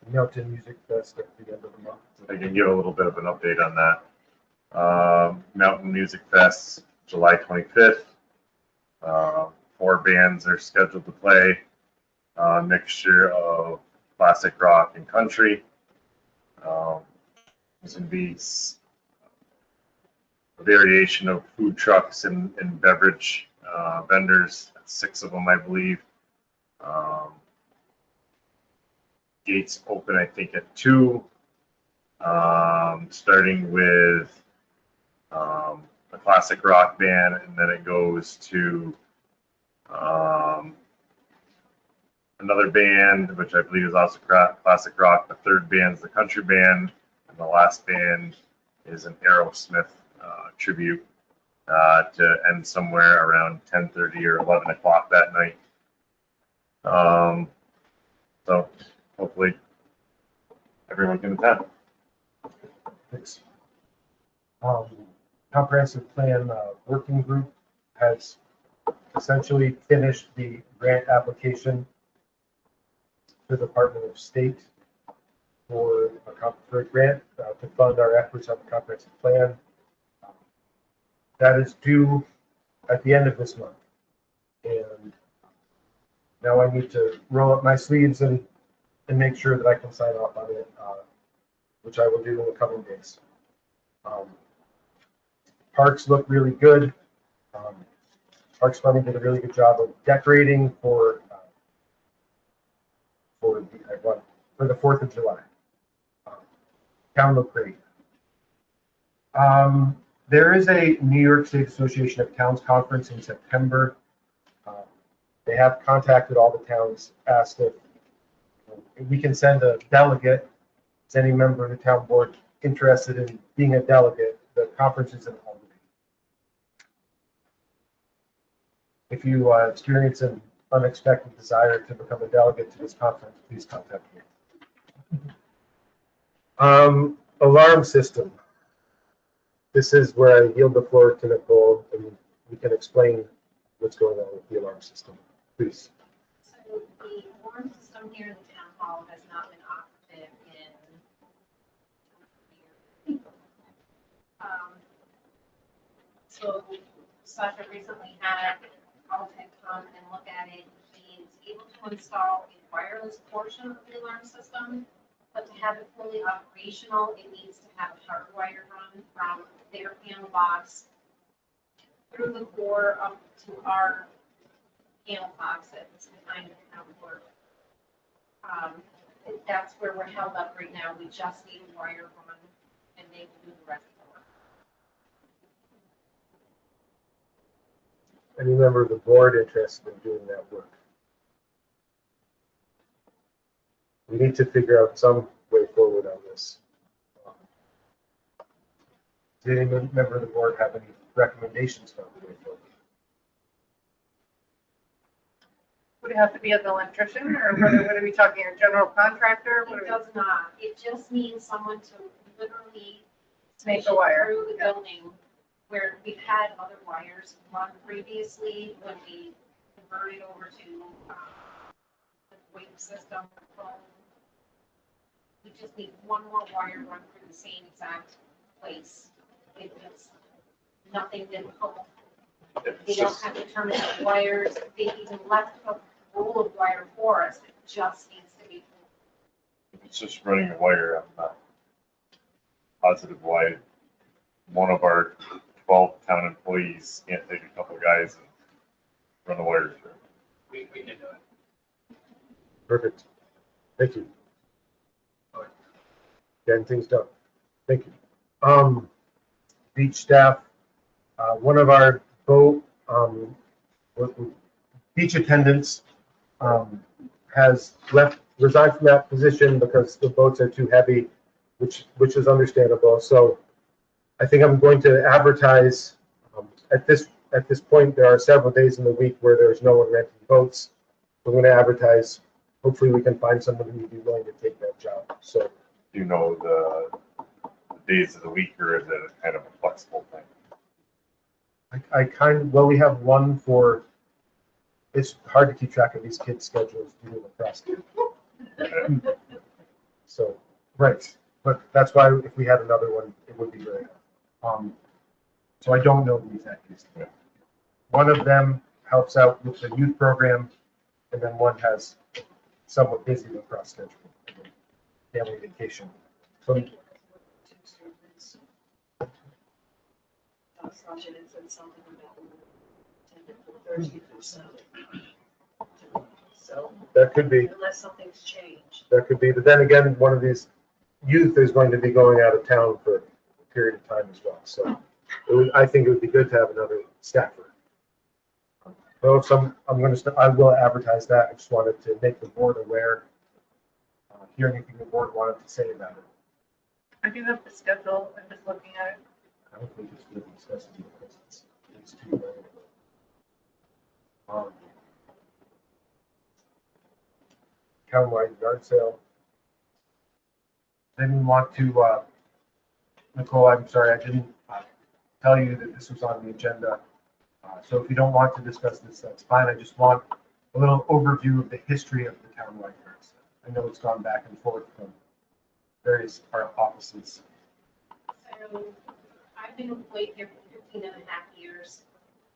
Milton Music Fest at the end of the month. I can give a little bit of an update on that. Mountain Music Fest, July 25th. 4 bands are scheduled to play. A mixture of classic rock and country. There's going to be a variation of food trucks and beverage vendors, 6 of them, I believe. Gates open, I think, at 2, starting with a classic rock band, and then it goes to another band, which I believe is also classic rock. The third band is the country band, and the last band is an Aerosmith tribute to end somewhere around 10:30 or 11 o'clock that night. So hopefully everyone can attend. Thanks. Comprehensive Plan Working Group has essentially finished the grant application to the Department of State for a grant to fund our efforts on the comprehensive plan. That is due at the end of this month. And now I need to roll up my sleeves and make sure that I can sign off on it, which I will do in the coming days. Parks look really good. Parks Funding did a really good job of decorating for the 4th of July. Town looked great. There is a New York State Association of Towns conference in September. They have contacted all the towns, asked if we can send a delegate. Is any member of the town board interested in being a delegate? The conference is in Albany. If you experience an unexpected desire to become a delegate to this conference, please contact me. Alarm system. This is where I yield the floor to Nicole, and we can explain what's going on with the alarm system. Please. So the alarm system here in the town hall has not been operative in so Sasha recently had Altech come and look at it. He's able to install a wireless portion of the alarm system, but to have it fully operational, it needs to have a hardwire run from their panel box through the core up to our panel box that's behind the town board. That's where we're held up right now. We just need a wire run, and they will do the rest of the work. Any member of the board interested in doing that work? We need to figure out some way forward on this. Did any member of the board have any recommendations about the way forward? Would it have to be an electrician, or what are we talking, a general contractor? It does not. It just needs someone to literally Snake the wire. through the building, where we've had other wires run previously when we converted over to the wave system. We just need one more wire run through the same exact place. It's nothing difficult. They don't have to terminate the wires. They even left a roll of wire for us. It just needs to be. It's just running the wire on positive wire. One of our 12 town employees can't take a couple of guys and run the wires through. We can do it. Perfect. Thank you. Getting things done. Thank you. Beach staff. One of our boat beach attendants has resigned from that position because the boats are too heavy, which is understandable. So I think I'm going to advertise at this point. There are several days in the week where there's no one renting boats. We're going to advertise. Hopefully, we can find someone who would be willing to take that job. So, Do you know the days of the week, or is it a kind of a flexible thing? we have one for. It's hard to keep track of these kids' schedules due to lacrosse. So, right, but that's why if we had another one, it would be great. So I don't know the exact days. One of them helps out with the youth program, and then one has somewhat busy lacrosse schedule, family vacation. So Sasha had said something about 10 to 30%. So that could be. unless something's changed. That could be, but then again, one of these youth is going to be going out of town for a period of time as well. So I think it would be good to have another staffer. So I will advertise that. I just wanted to make the board aware. Hear anything the board wanted to say about it. I do have the schedule, I'm just looking at it. I don't think it's good discussing because it's too late. Countywide yard sale. Didn't want to, Nicole, I'm sorry, I didn't tell you that this was on the agenda. So if you don't want to discuss this, that's fine. I just want a little overview of the history of the countywide yard sale. I know it's gone back and forth from various offices. So I've been employed here for 15 and a half years.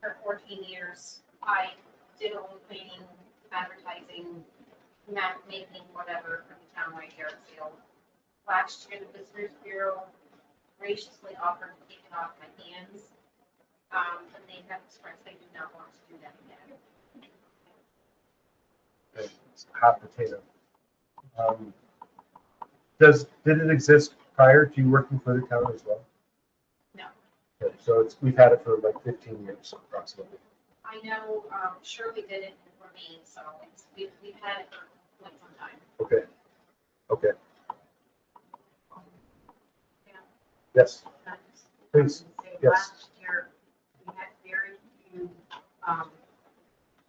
For 14 years, I did all the planning, advertising, map making, whatever, for the townwide yard sale. Last year, the Visitors Bureau graciously offered to take it off my hands. But they have expressed they do not want to do that again. It's a hot potato. Did it exist prior to you working for the town as well? No. Okay, so we've had it for like 15 years approximately. I know Shirley did it for me, so we've had it for quite some time. Okay. Okay. Yeah. Yes. Please. Yes. Last year, we had very few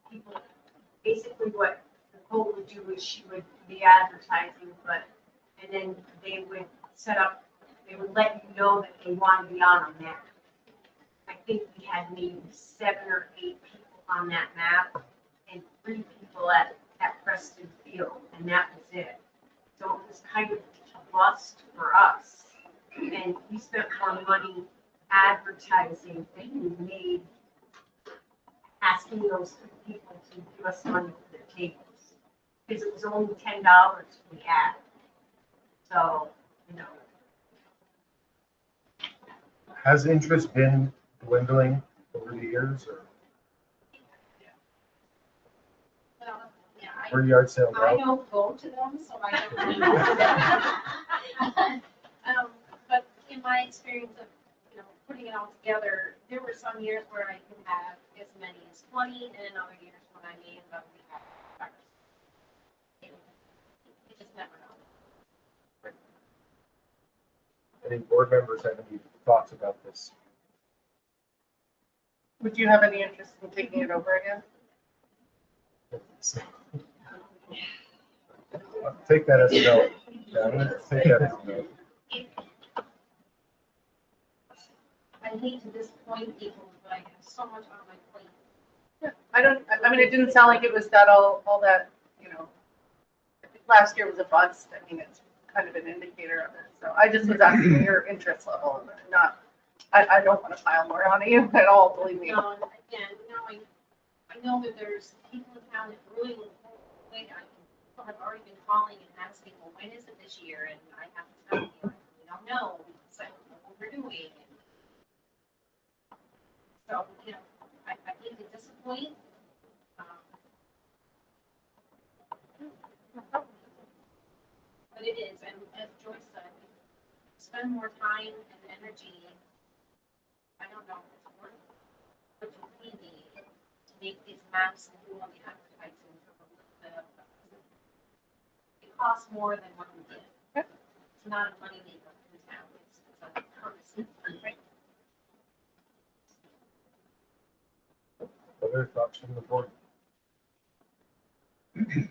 people. Basically, what Nicole would do is she would be advertising, and then they would set up, they would let you know that they wanted to be on a map. I think we had maybe 7 or 8 people on that map and 3 people at Preston Field, and that was it. So it was kind of a bust for us. And we spent more money advertising than we made asking those people to give us money for their tables. Because it was only $10 we had. So, Has interest been dwindling over the years, or Well, yeah, where yard sale I go? don't go to them, so I don't know. But in my experience of, putting it all together, there were some years where I could have as many as 20, and in other years when I may end up with you just never know. Any board members have any thoughts about this? Would you have any interest in taking it over again? I'll take that as a no. Yeah, I'm gonna take that as a no. I hate to disappoint people, but I have so much on my plate. I mean, it didn't sound like it was that all that, I think last year was a bust. I mean, it's kind of an indicator of it. So I just was asking your interest level, I don't want to pile more on you at all, believe me. No, and again, I know that there's people in town that really look forward. People have already been calling and asking, well, when is it this year? And I have to tell you, we don't know. So what we're doing. So, I hate to disappoint. But it is, and as Joyce said, spend more time and energy. I don't know if it's worth what you need to make these maps and do all the advertising for the it costs more than what we did. It's not a money maker in town, it's a purpose. Right? Other thoughts from the board? If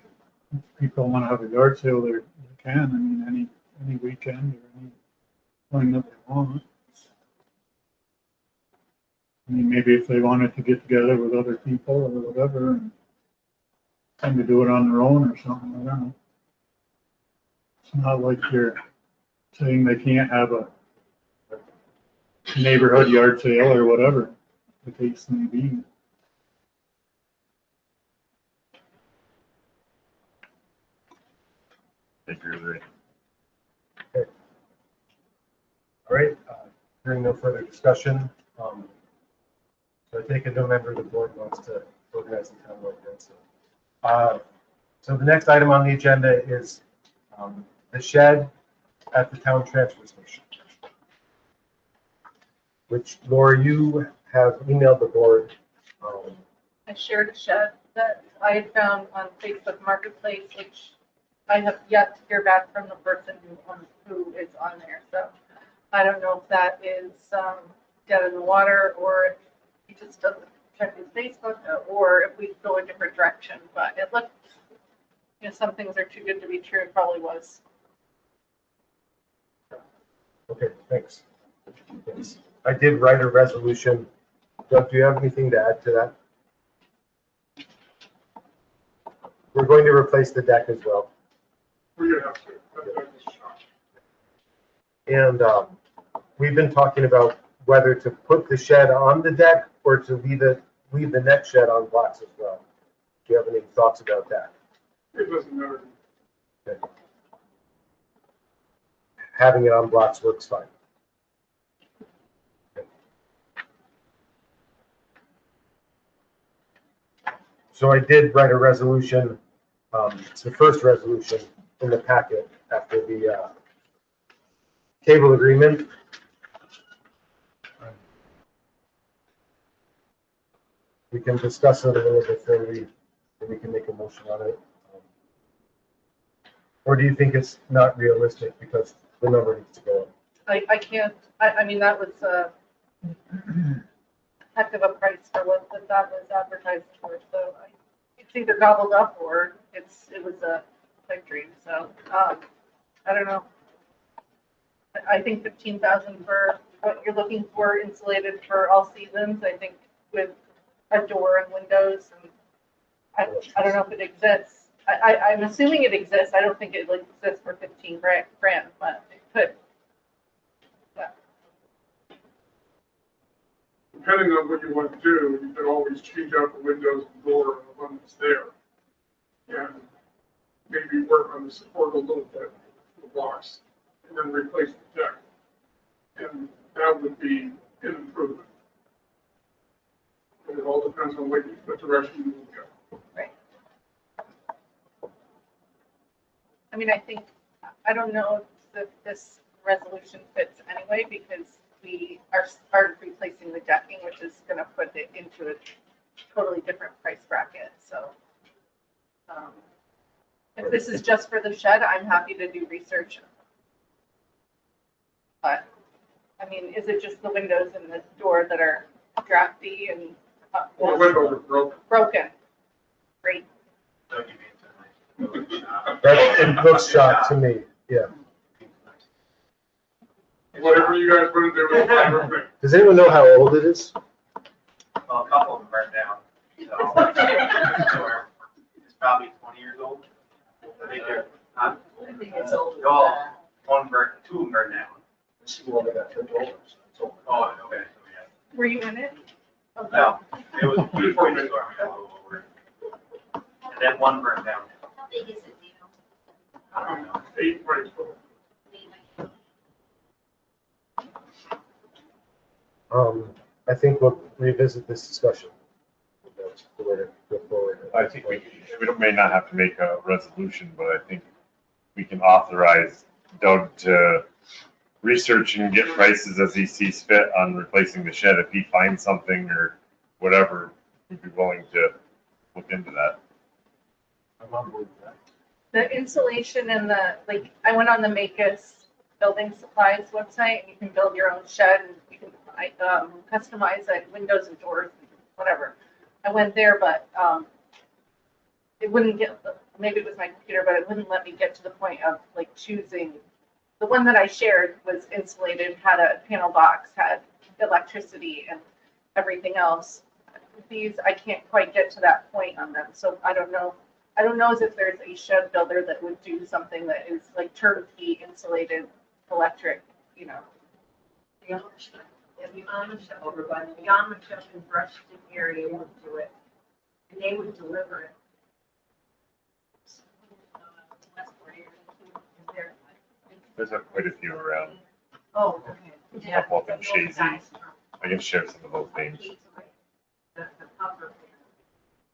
people want to have a yard sale, they can. I mean, any weekend or any time that they want. I mean, maybe if they wanted to get together with other people or whatever, and to do it on their own or something, I don't know. It's not like you're saying they can't have a neighborhood yard sale or whatever the case may be. I agree with it. Okay. All right, hearing no further discussion, so I take it no member of the board wants to organize the townwide yard sale. So the next item on the agenda is the shed at the town transfer station, which, Laura, you have emailed the board. I shared a shed that I had found on Facebook Marketplace, which I have yet to hear back from the person who is on there. So I don't know if that is dead in the water, or if he just doesn't check his Facebook, or if we go a different direction. But it looked, some things are too good to be true. It probably was. Okay, thanks. Thanks. I did write a resolution. Doug, do you have anything to add to that? We're going to replace the deck as well. We're gonna have to. And we've been talking about whether to put the shed on the deck or to leave the net shed on blocks as well. Do you have any thoughts about that? It doesn't matter. Okay. Having it on blocks works fine. Okay. So I did write a resolution. It's the first resolution in the packet after the cable agreement. We can discuss it a little bit further, and we can make a motion on it. Or do you think it's not realistic because the number needs to go up? I can't. I mean, that was a heck of a price for what that was advertised for. So it's either gobbled up or it was a pipe dream. So I don't know. I think 15,000 for what you're looking for, insulated for all seasons. I think with a door and windows, and I don't know if it exists. I'm assuming it exists. I don't think it exists for 15 grand, but it could. Yeah. Depending on what you want to do, you can always change out the windows and door and the one that's there. And maybe work on the support a little bit, the blocks, and then replace the deck. And that would be an improvement. And it all depends on what direction you will go. Right. I mean, I don't know if this resolution fits anyway, because we are replacing the decking, which is going to put it into a totally different price bracket. So if this is just for the shed, I'm happy to do research. But I mean, is it just the windows and the door that are drafty and Well, the windows are broken. broken? Great. It looks shot to me, yeah. Whatever you guys want to do is fine with me. Does anyone know how old it is? Well, a couple of them burned down, so it's probably 20 years old. I think they're, I think it's old. well, two of them burned down. School, they got turned over. So Oh, okay, so yeah. Were you in it? Okay. No, it was before the storm, we got a little over. And then one burned down. How big is it, do you know? I don't know. 8 points. I think we'll revisit this discussion. That's the way to go forward. I think we may not have to make a resolution, but I think we can authorize Doug to research and get prices as he sees fit on replacing the shed. If he finds something or whatever, we'd be willing to look into that. I'm on board with that. The insulation and I went on the Makus Building Supplies website, and you can build your own shed, and you can customize like windows and doors and whatever. I went there, but it wouldn't get, maybe it was my computer, but it wouldn't let me get to the point of like choosing. The one that I shared was insulated, had a panel box, had electricity and everything else. These, I can't quite get to that point on them, so I don't know as if there's a shed builder that would do something that is like turnkey insulated electric, The Amish over by the Amish up in Brushton area would do it, and they would deliver it. There's quite a few around. Oh, okay. There's a couple up in Shazy. I can share some of those names. The puffer,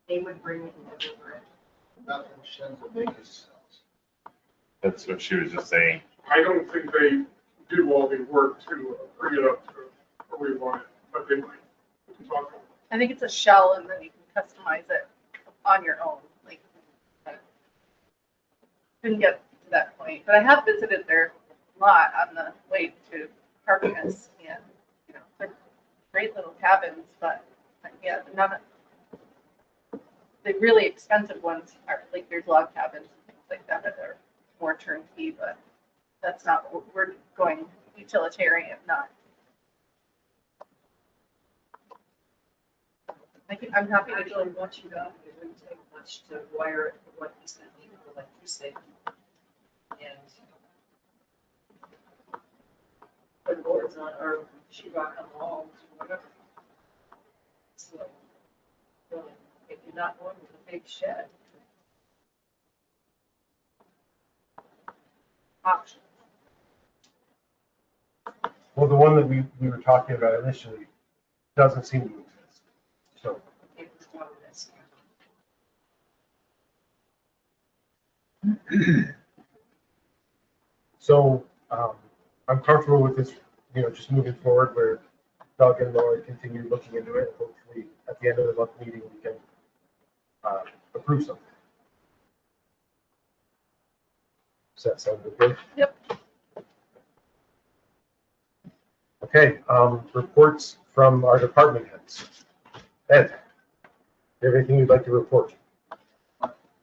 they would bring it and deliver it. nothing sheds the biggest cells. That's what she was just saying. I don't think they do all the work to bring it up to where we want it, but they might. We can talk about it. I think it's a shell, and then you can customize it on your own, like, couldn't get to that point, but I have visited their lot on the way to Harkness, and, you know, they're great little cabins, but, yeah, none of, the really expensive ones are, like, there's log cabins and things like that that are more turnkey, but that's not, what we're going utilitarian, not. I'm happy to Actually, once you got it, it wouldn't take much to wire it for what he's gonna need for electricity. And put boards on, or sheetrock on the walls, or whatever. So, really, if you're not going with a big shed. Option. Well, the one that we were talking about initially doesn't seem to exist. So, It was one of this. so I'm comfortable with this, you know, just moving forward where Doug and Laura continue looking into it. Hopefully, at the end of the month meeting, we can approve something. Does that sound good? Yep. Okay, reports from our department heads. Ed, you have anything you'd like to report?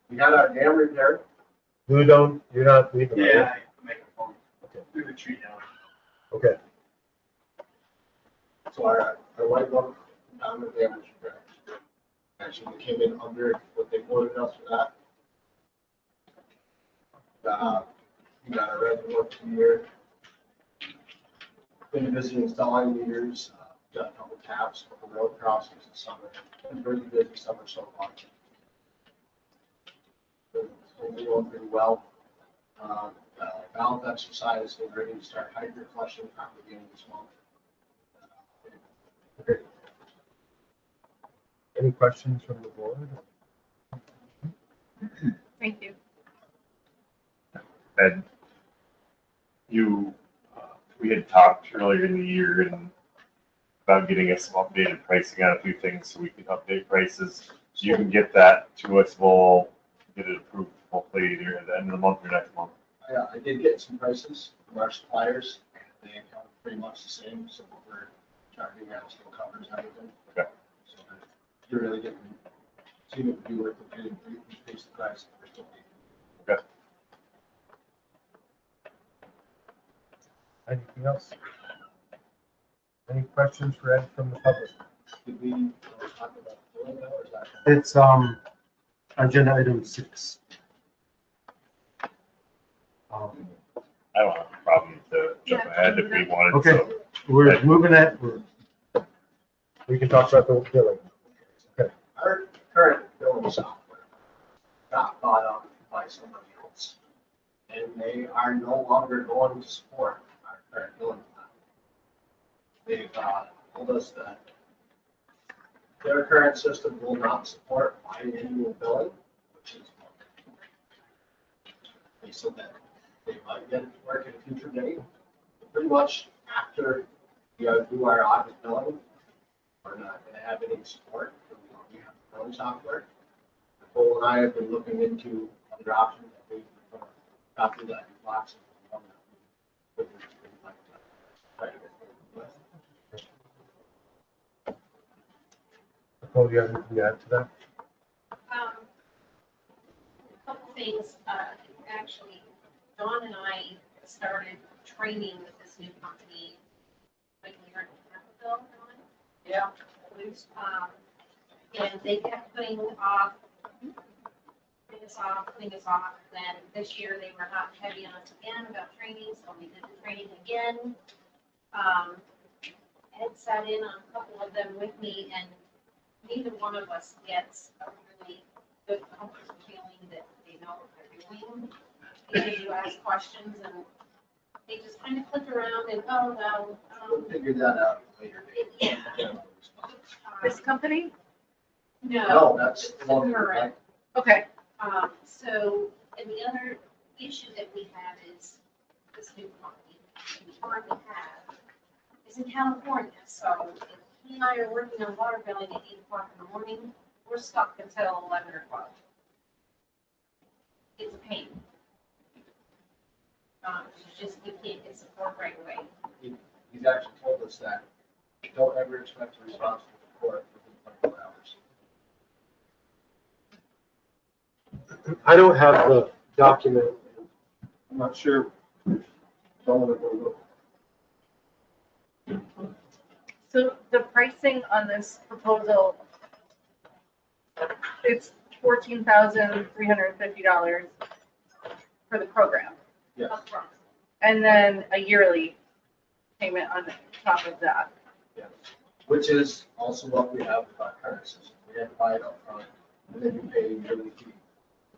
We had our dam repaired. You're not leaving. are you? Yeah, I make a phone. Okay. Move the tree down. Okay, So our white book on the dam was repaired. Actually, we came in under what they quoted us for that. We got our reservoir here. Been busy installing meters, done a couple taps, couple road crossings this summer. Been pretty busy summer so far. It's going pretty well. Valve exercise, we're ready to start hydrant flushing probably beginning this month. okay. Any questions from the board? Thank you. Ed, we had talked earlier in the year and about getting us some updated pricing on a few things so we can update prices. So you can get that to us, we'll get it approved hopefully either at the end of the month or next month. I did get some prices from our suppliers, and they come pretty much the same, so what we're charging out still covers everything. Okay. So you're really getting, seeing it would be worth it, getting increase the price. Okay. Anything else? Any questions for Ed from the public? Did we talk about doing that, or is that? It's agenda item 6. I don't have a problem to jump ahead if we wanted Okay. to. We're moving it. We can talk about the billing. Our current billing software got bought up by somebody else, and they are no longer going to support our current billing plan. They've told us that their current system will not support biannual billing, which is they said that they might get it to work at a future date. Pretty much after we do our audit billing, we're not going to have any support. We have our own software. Nicole and I have been looking into other options that we got through that box. Nicole, do you have anything to add to that? A couple things, actually, Dawn and I started training with this new company, like a year and a half ago, Dawn. Yeah. And they kept putting us off, then this year they were not heavy on us again about training, so we did the training again. Ed sat in on a couple of them with me, and neither one of us gets a really good comfortable feeling that they know what they're doing. Because you ask questions and they just kind of click around and, oh, no. We'll figure that out later. Yeah. This company? No, that's the one we like. Okay. So, and the other issue that we have is this new company we currently have is in California. So if he and I are working on water billing at 8 o'clock in the morning, we're stuck until 11 or 12. It's a pain. We can't get support right away. He's actually told us that don't ever expect a response from the court within 24 hours. I don't have the document. I'm not sure. Someone will look. So the pricing on this proposal, it's $14,350 for the program. Yes. Upfront. And then a yearly payment on top of that. Yes. Which is also what we have with our current system. We have to buy it up front, and then you pay a yearly fee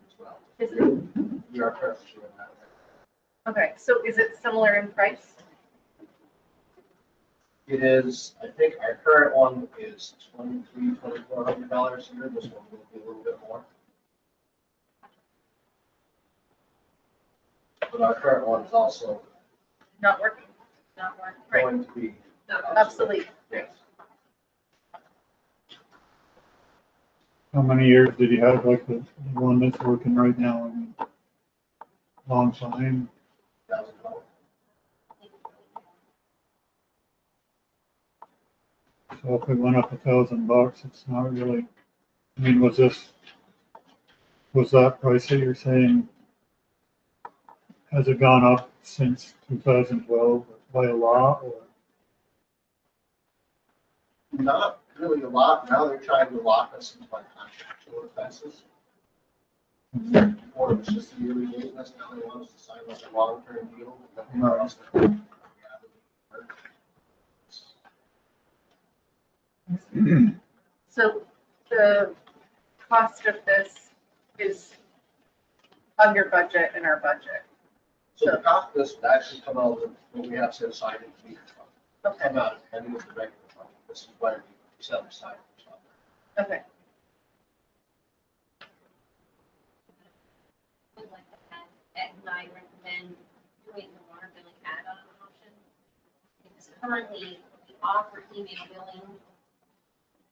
as well. Is it? We are currently doing that. Okay, so is it similar in price? It is, I think our current one is $2,400 a year. This one will be a little bit more. But our current one is also Not working. Right. going to be Obsolete. Yes. How many years did you have like the one that's working right now? I mean, long time. $1,000. So if it went up $1,000, it's not really, I mean, was that price that you're saying, has it gone up since 2012 by a lot or? Not really a lot. Now they're trying to lock us into like contractual offenses. Before it was just a yearly maintenance. Now they want us to sign like a long-term deal. So the cost of this is under budget in our budget. So the cost of this would actually come out of what we have set aside in the meter fund. Okay. Come out of any of the regular fund. This is why we set aside. Okay. Would like to add, and I recommend doing the water billing add-on option. Because currently we offer email billing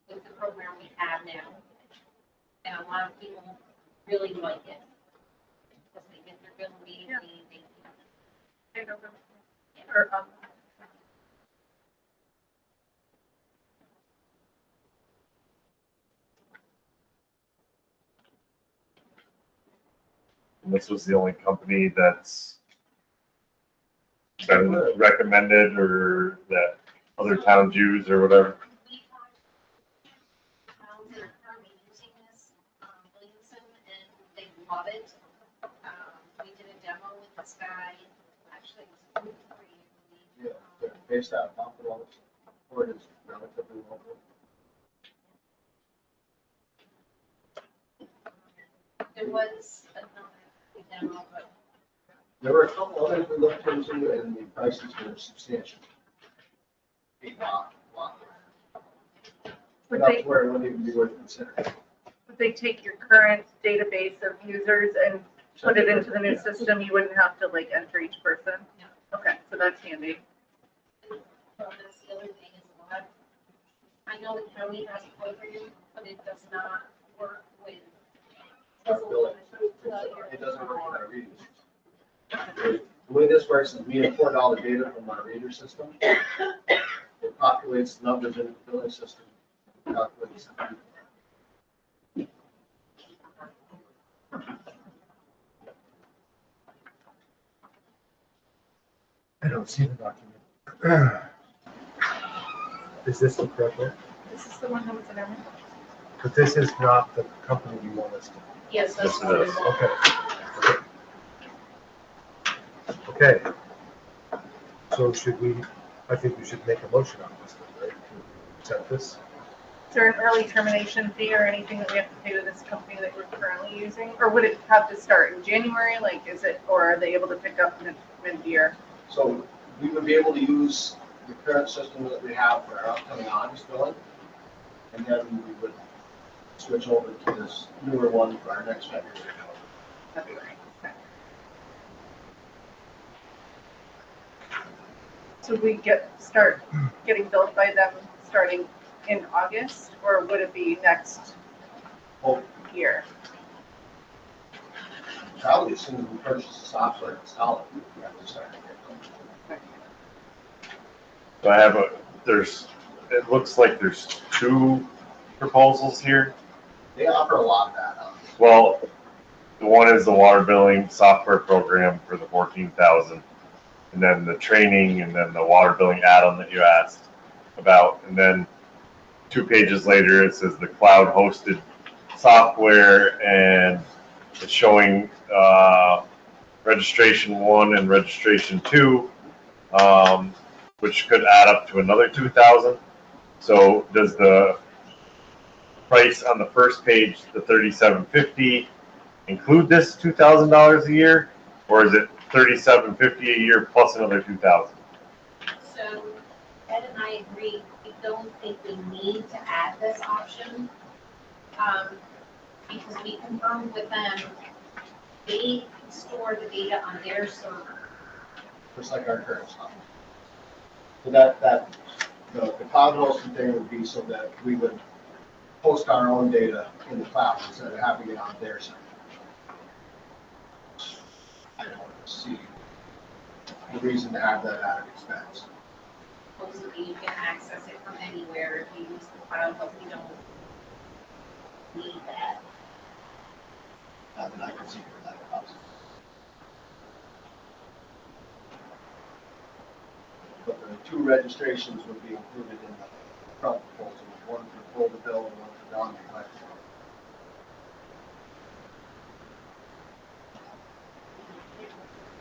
with the program we have now. And a lot of people really like it. Because they get their bill immediately, Or, And this was the only company that's been recommended or that other towns use or whatever. we have towns that are currently using this, Wilmington, and they love it. We did a demo with this guy, actually, it was free, I Yeah, they're based out of Buffalo. Or it is relatively local. believe. There was another demo, but There were a couple others we looked into and the prices were substantial. A lot. Would Enough they, to where it wouldn't even be worth considering. would they take your current database of users and put it into the new system? You wouldn't have to like enter each person? No. Okay, so that's handy. that's the other thing is a lot. I know the county has a program, but it does not work with. Our billing. It doesn't work with our reading system. The way this works is we import all the data from our reader system. It populates the numbers in the billing system. Calculates the I don't see the document. Is this the correct one? This is the one that was in our. But this is not the company you want us to. Yes, Yes, it is. Okay. Okay. So should we, I think we should make a motion on this one, right? To accept this? Is there an early termination fee or anything that we have to pay to this company that we're currently using? Or would it have to start in January? Like, is it, or are they able to pick up mid-year? So we would be able to use the current system that we have for our upcoming August billing. And then we would switch over to this newer one for our next February billing. February. Okay. So we start getting billed by them starting in August, or would it be next quote Year. probably as soon as we purchase the software and install it, we have to start. So I have it looks like there's two proposals here. They offer a lot of that. Well, the one is the water billing software program for the 14,000, and then the training, and then the water billing add-on that you asked about, and then 2 pages later it says the cloud hosted software, and it's showing registration 1 and registration 2, which could add up to another 2,000. So does the price on the first page, the $37.50, include this $2,000 a year, or is it $37.50 a year plus another $2,000? So Ed and I agree, we don't think we need to add this option. Because we confirmed with them, they store the data on their server. Just like our current software. So the cloud hosting thing would be so that we would host our own data in the cloud instead of having it on their server. I don't see the reason to have that added expense. Supposedly you can access it from anywhere if you use the cloud, but we don't need that. Not that I can see where that comes. But the 2 registrations would be included in the front proposal, one for pull the bill and one for non-collect.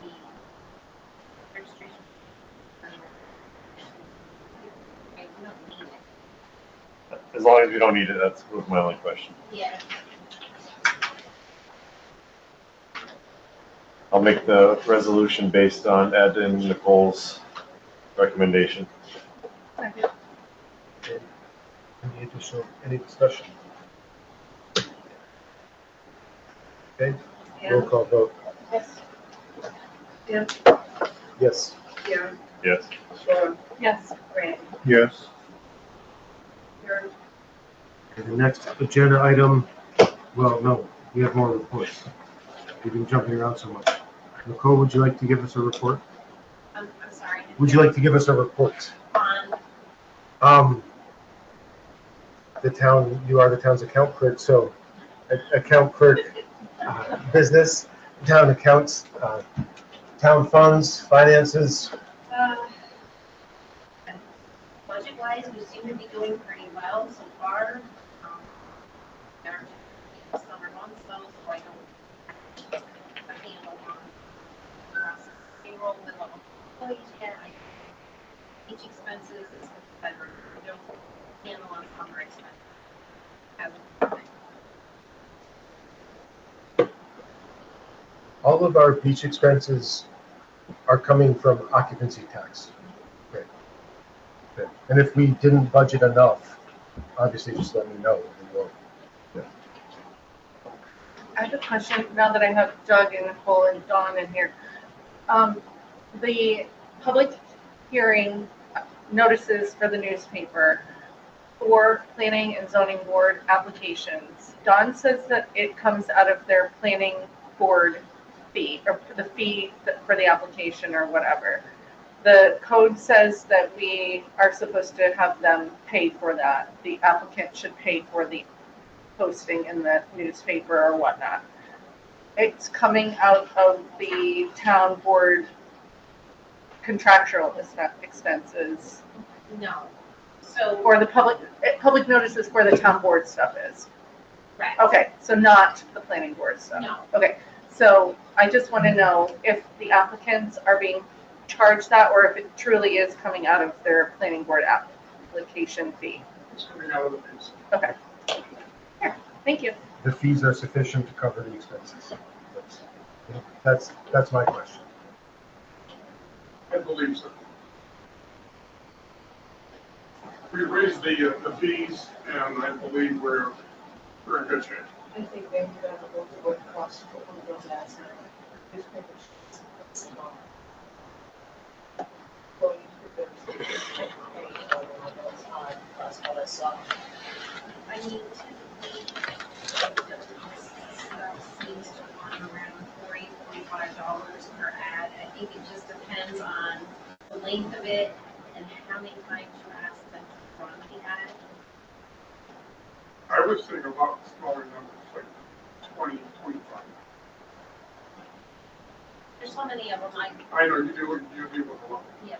The registration. Okay, we don't need it. As long as we don't need it, that was my only question. Yeah. I'll make the resolution based on Ed and Nicole's recommendation. Any discussion? Okay, roll call vote. Yes. Yeah. Yes. Yeah. Yes. Yes. Great. Yes. Okay, the next agenda item, well, no, we have more reports. We've been jumping around so much. Nicole, would you like to give us a report? I'm sorry. Would you like to give us a report? On The town, you are the town's account clerk, so account clerk, business, town accounts, town funds, finances. budget-wise, we seem to be doing pretty well so far. Our summer months though, so I don't have a handle on payroll with all employees yet. Each expenses is better. We don't handle on summer expenses. As of today. All of our beach expenses are coming from occupancy tax. Okay. Okay. And if we didn't budget enough, obviously just let me know. We will. Yeah. I have a question now that I have Doug and Nicole and Dawn in here. The public hearing notices for the newspaper for planning and zoning board applications. Dawn says that it comes out of their planning board fee, or the fee for the application or whatever. The code says that we are supposed to have them pay for that. The applicant should pay for the posting in the newspaper or whatnot. It's coming out of the town board contractual expenses, No. So, or the public notices where the town board stuff is. correct. Okay, so not the planning board stuff. No. Okay, so I just want to know if the applicants are being charged that, or if it truly is coming out of their planning board application fee. It's coming out of the base. Okay. Here, thank you. The fees are sufficient to cover the expenses. That's my question. I believe so. We raised the fees, and I believe we're in good shape. I think they would have to look at what it costs to put one of those ads in. Newspaper sheets. Going to the that's what I saw. I mean, typically, things to run around $45 per ad. I think it just depends on the length of it and how many times you ask them to run the ad. I was thinking about smaller numbers, like 20, 25. There's so many of them, I know you deal with a lot. yeah.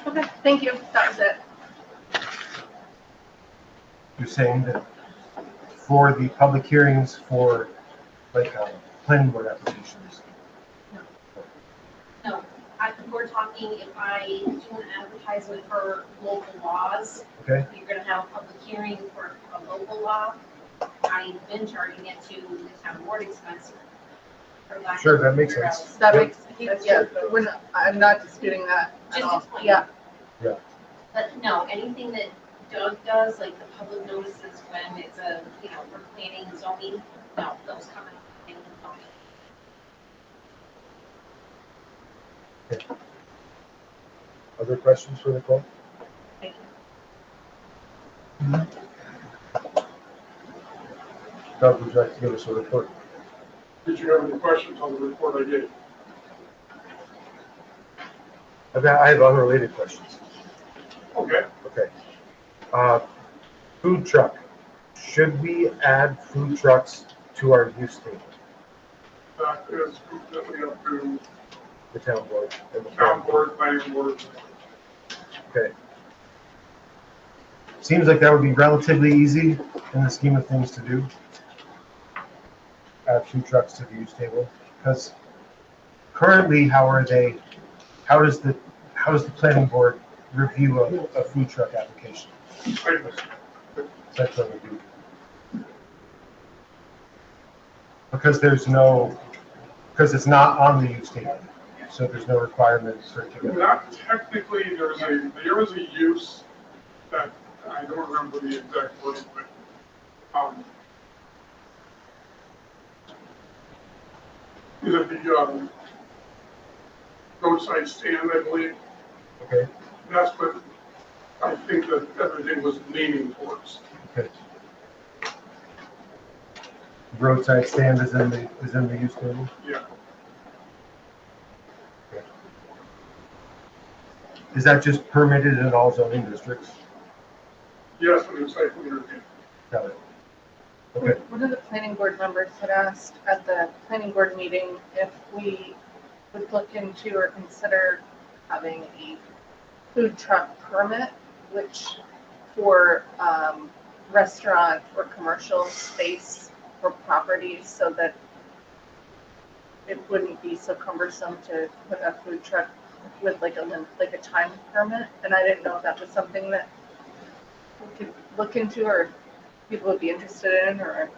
Okay, thank you. That was it. You're saying that for the public hearings for like planning board applications. No, we're talking if I do an advertisement for local laws, Okay. you're gonna have a public hearing for a local law. I've been charging it to the town board expense. for lack of Sure, that makes anywhere sense. else. That Yep. makes, yeah, we're not, I'm not disputing that at Just all. explain. Yeah, But no, anything that Doug does, like the public notices when it's a, for planning and zoning, no, those come out. in the zoning. Other questions for Nicole? Thank Doug, would you like to give us a report? Did you have any questions on the report I gave? I have unrelated questions. Okay. Okay. Food truck. Should we add food trucks to our use table? That is completely up to The town board and the town board, planning board. Okay. Seems like that would be relatively easy in the scheme of things to do. Add food trucks to the use table, because currently, how does the planning board review a food truck application? Site plan review. Because it's not on the use table, so there's no requirement for it to go. Not technically, there was a use that, I don't remember the exact wording, but, is it the, roadside stand, I believe? Okay. That's what I think that everything was leaning towards. Okay. Roadside stand is in the use table? Yeah. Okay. Is that just permitted in all zoning districts? Yes, and it's site plan review. Got it. Okay. one of the planning board members had asked at the planning board meeting if we would look into or consider having a food truck permit, which for restaurant or commercial space for properties, so that it wouldn't be so cumbersome to put a food truck with like a time permit. And I didn't know if that was something that we could look into or people would be interested in, or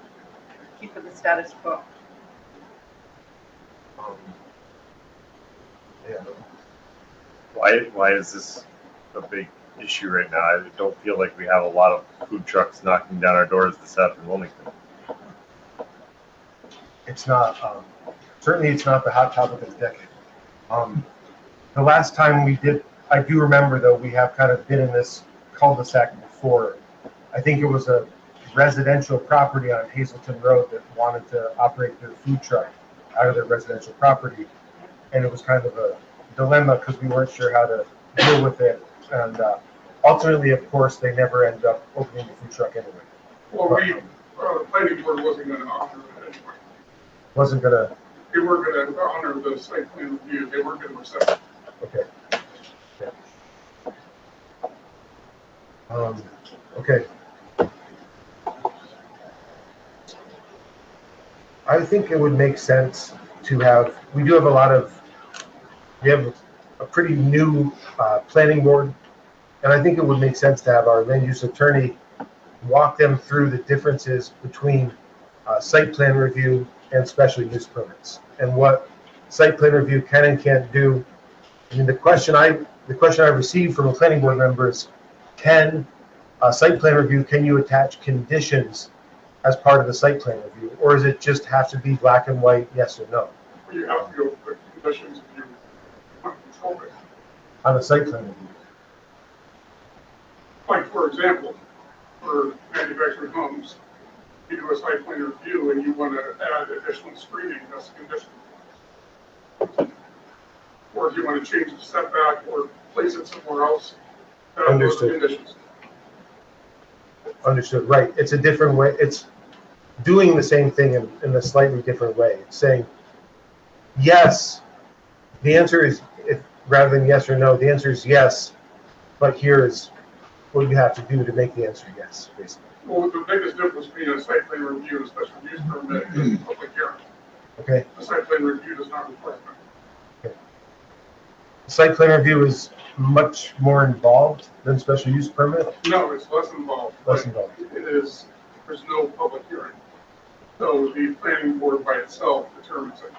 keep with the status quo. Yeah. Why is this a big issue right now? I don't feel like we have a lot of food trucks knocking down our doors this afternoon in Wilmington. It's not, certainly it's not the hot topic of the decade. The last time we did, I do remember though, we have kind of been in this cul-de-sac before. I think it was a residential property on Hazelton Road that wanted to operate their food truck out of their residential property. And it was kind of a dilemma because we weren't sure how to deal with it. And ultimately, of course, they never ended up opening the food truck anyway. Well, the planning board wasn't gonna honor it anyway. Wasn't gonna, They weren't gonna honor the site plan review, they weren't gonna accept it. okay. Okay. I think it would make sense to have, we have a pretty new planning board, and I think it would make sense to have our land use attorney walk them through the differences between site plan review and special use permits, and what site plan review can and can't do. I mean, the question I received from a planning board member is, can site plan review, can you attach conditions as part of the site plan review, or does it just have to be black and white, yes or no? You have to go with conditions if you want to control it. On the site plan review? Like, for example, for manufactured homes, you do a site plan review and you want to add additional screening, that's a condition. Or if you want to change the setback or place it somewhere else, those are Understood. conditions. Understood, right. It's a different way. It's doing the same thing in a slightly different way. It's saying, yes, the answer is, if rather than yes or no, the answer is yes, but here is what you have to do to make the answer yes, basically. Well, the biggest difference between a site plan review and a special use permit is public hearing. Okay? A site plan review does not require that. Site plan review is much more involved than special use permit. No, it's less involved. Less but involved. It is, there's no public hearing. So the planning board by itself determines it.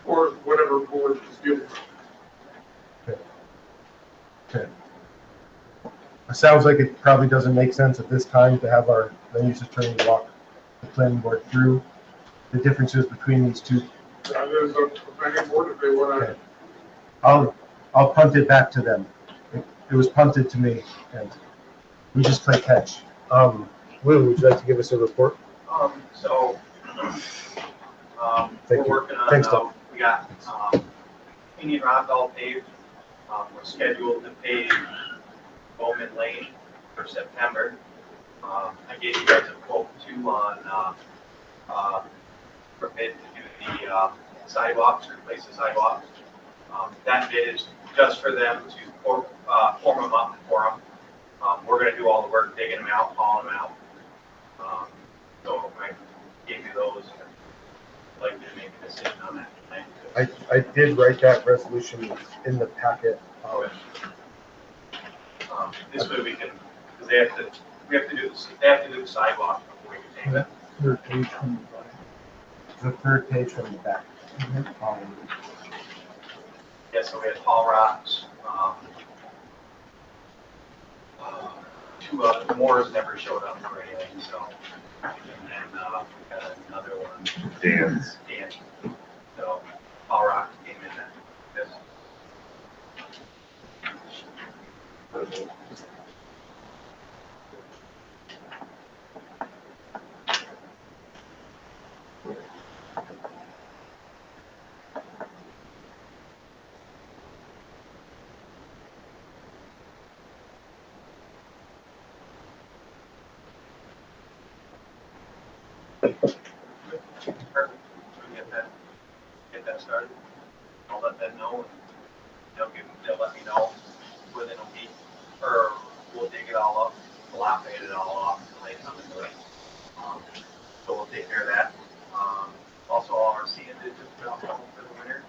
Or whatever board is dealing with it. Okay. It sounds like it probably doesn't make sense at this time to have our land use attorney walk the planning board through the differences between these two. That is up to the planning board if they want to. Okay. I'll punt it back to them. It was punted to me, and we just play catch. Will, would you like to give us a report? So, Thank we're you. working on, Thanks, Tom. we got, Indian Rock all paved. We're scheduled to pave Bowman Lane for September. I gave you guys a quote too on, for bid to do the, sidewalks, replace the sidewalks. That bid is just for them to form them up for them. We're gonna do all the work, digging them out, hauling them out. So I gave you those. I'd like to make a decision on that tonight. I did write that resolution in the packet. This way we can, because they have to do the sidewalk before we can take it. Third page from the back. The third page from the back. Yeah, so we had Paul Rocks, two Moore's never showed up for anything, so. And then, we got another one. Dan's. Dan. So, Paul Rocks came in at this. Perfect. We get that started. I'll let them know, and they'll let me know within a week, or we'll dig it all up, dilapidate it all off, and lay something to it. So we'll take care of that. Also, all our sand is just about done for the winter.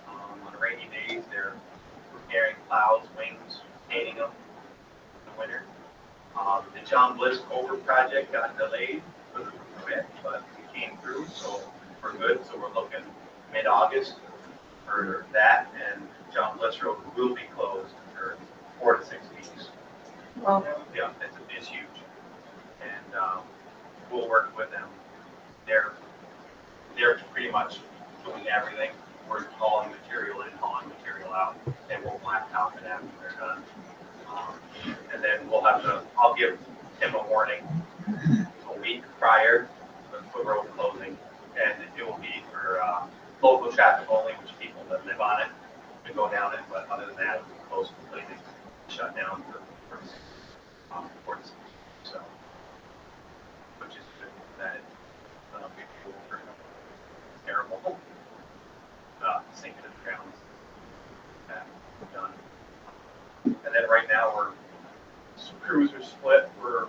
On rainy days, they're repairing plows, wings, painting them in the winter. The John Bliss Culvert project got delayed because of the permit, but it came through, so we're good. So we're looking mid-August for that, and John Bliss Road will be closed for 4 to 6 weeks. Well, Yeah, it's huge, and we'll work with them. They're pretty much doing everything. We're hauling material in, hauling material out, and we'll blacktop it after they're done. And then I'll give him a warning a week prior to the road closing, and it will be for local traffic only, which people that live on it can go down it, but other than that, it'll be closed completely, shut down for so, which is good that people for terrible sinking in the ground. That done. And then right now crews are split. We're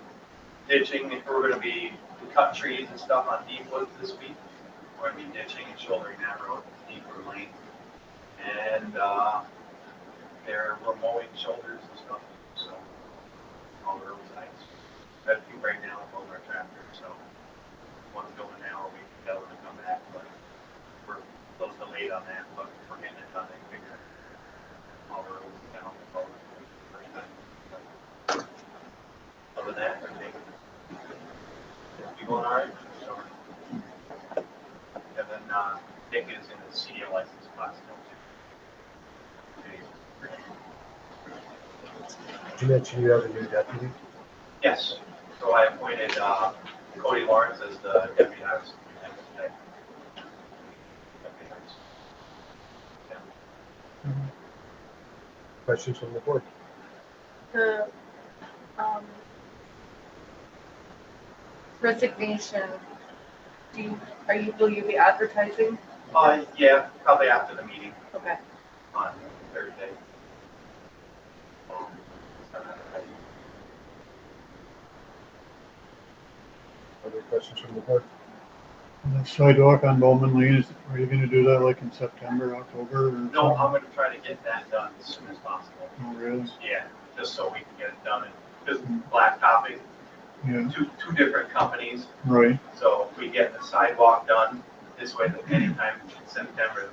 ditching. We're going to be cutting trees and stuff on Deepwood this week. We're going to be ditching and shouldering that road, Deepwood Lane. And we're mowing shoulders and stuff. So all the roadsides. Had a few breakdowns on our tractor. So one's going now, or we can go and come back. But we're a little delayed on that. But we're getting it done. They figure all the roads down. Other than that, everything you going all right? Sure. And then Nick is in the CDL license class now too. You mentioned you have a new deputy. Yes. So I appointed Cody Lawrence as the deputy highway superintendent today. Deputy highway. Questions from the board? The resignation, will you be advertising? Yeah, probably after the meeting Okay. on Thursday. Other questions from the board? The sidewalk on Bowman Lane, are you gonna do that like in September, October? Or No, I'm something? gonna try to get that done as soon as possible. Oh, really? Yeah, just so we can get it done. Because blacktopping, Yeah, two different companies. right, So if we get the sidewalk done, this way that anytime in September,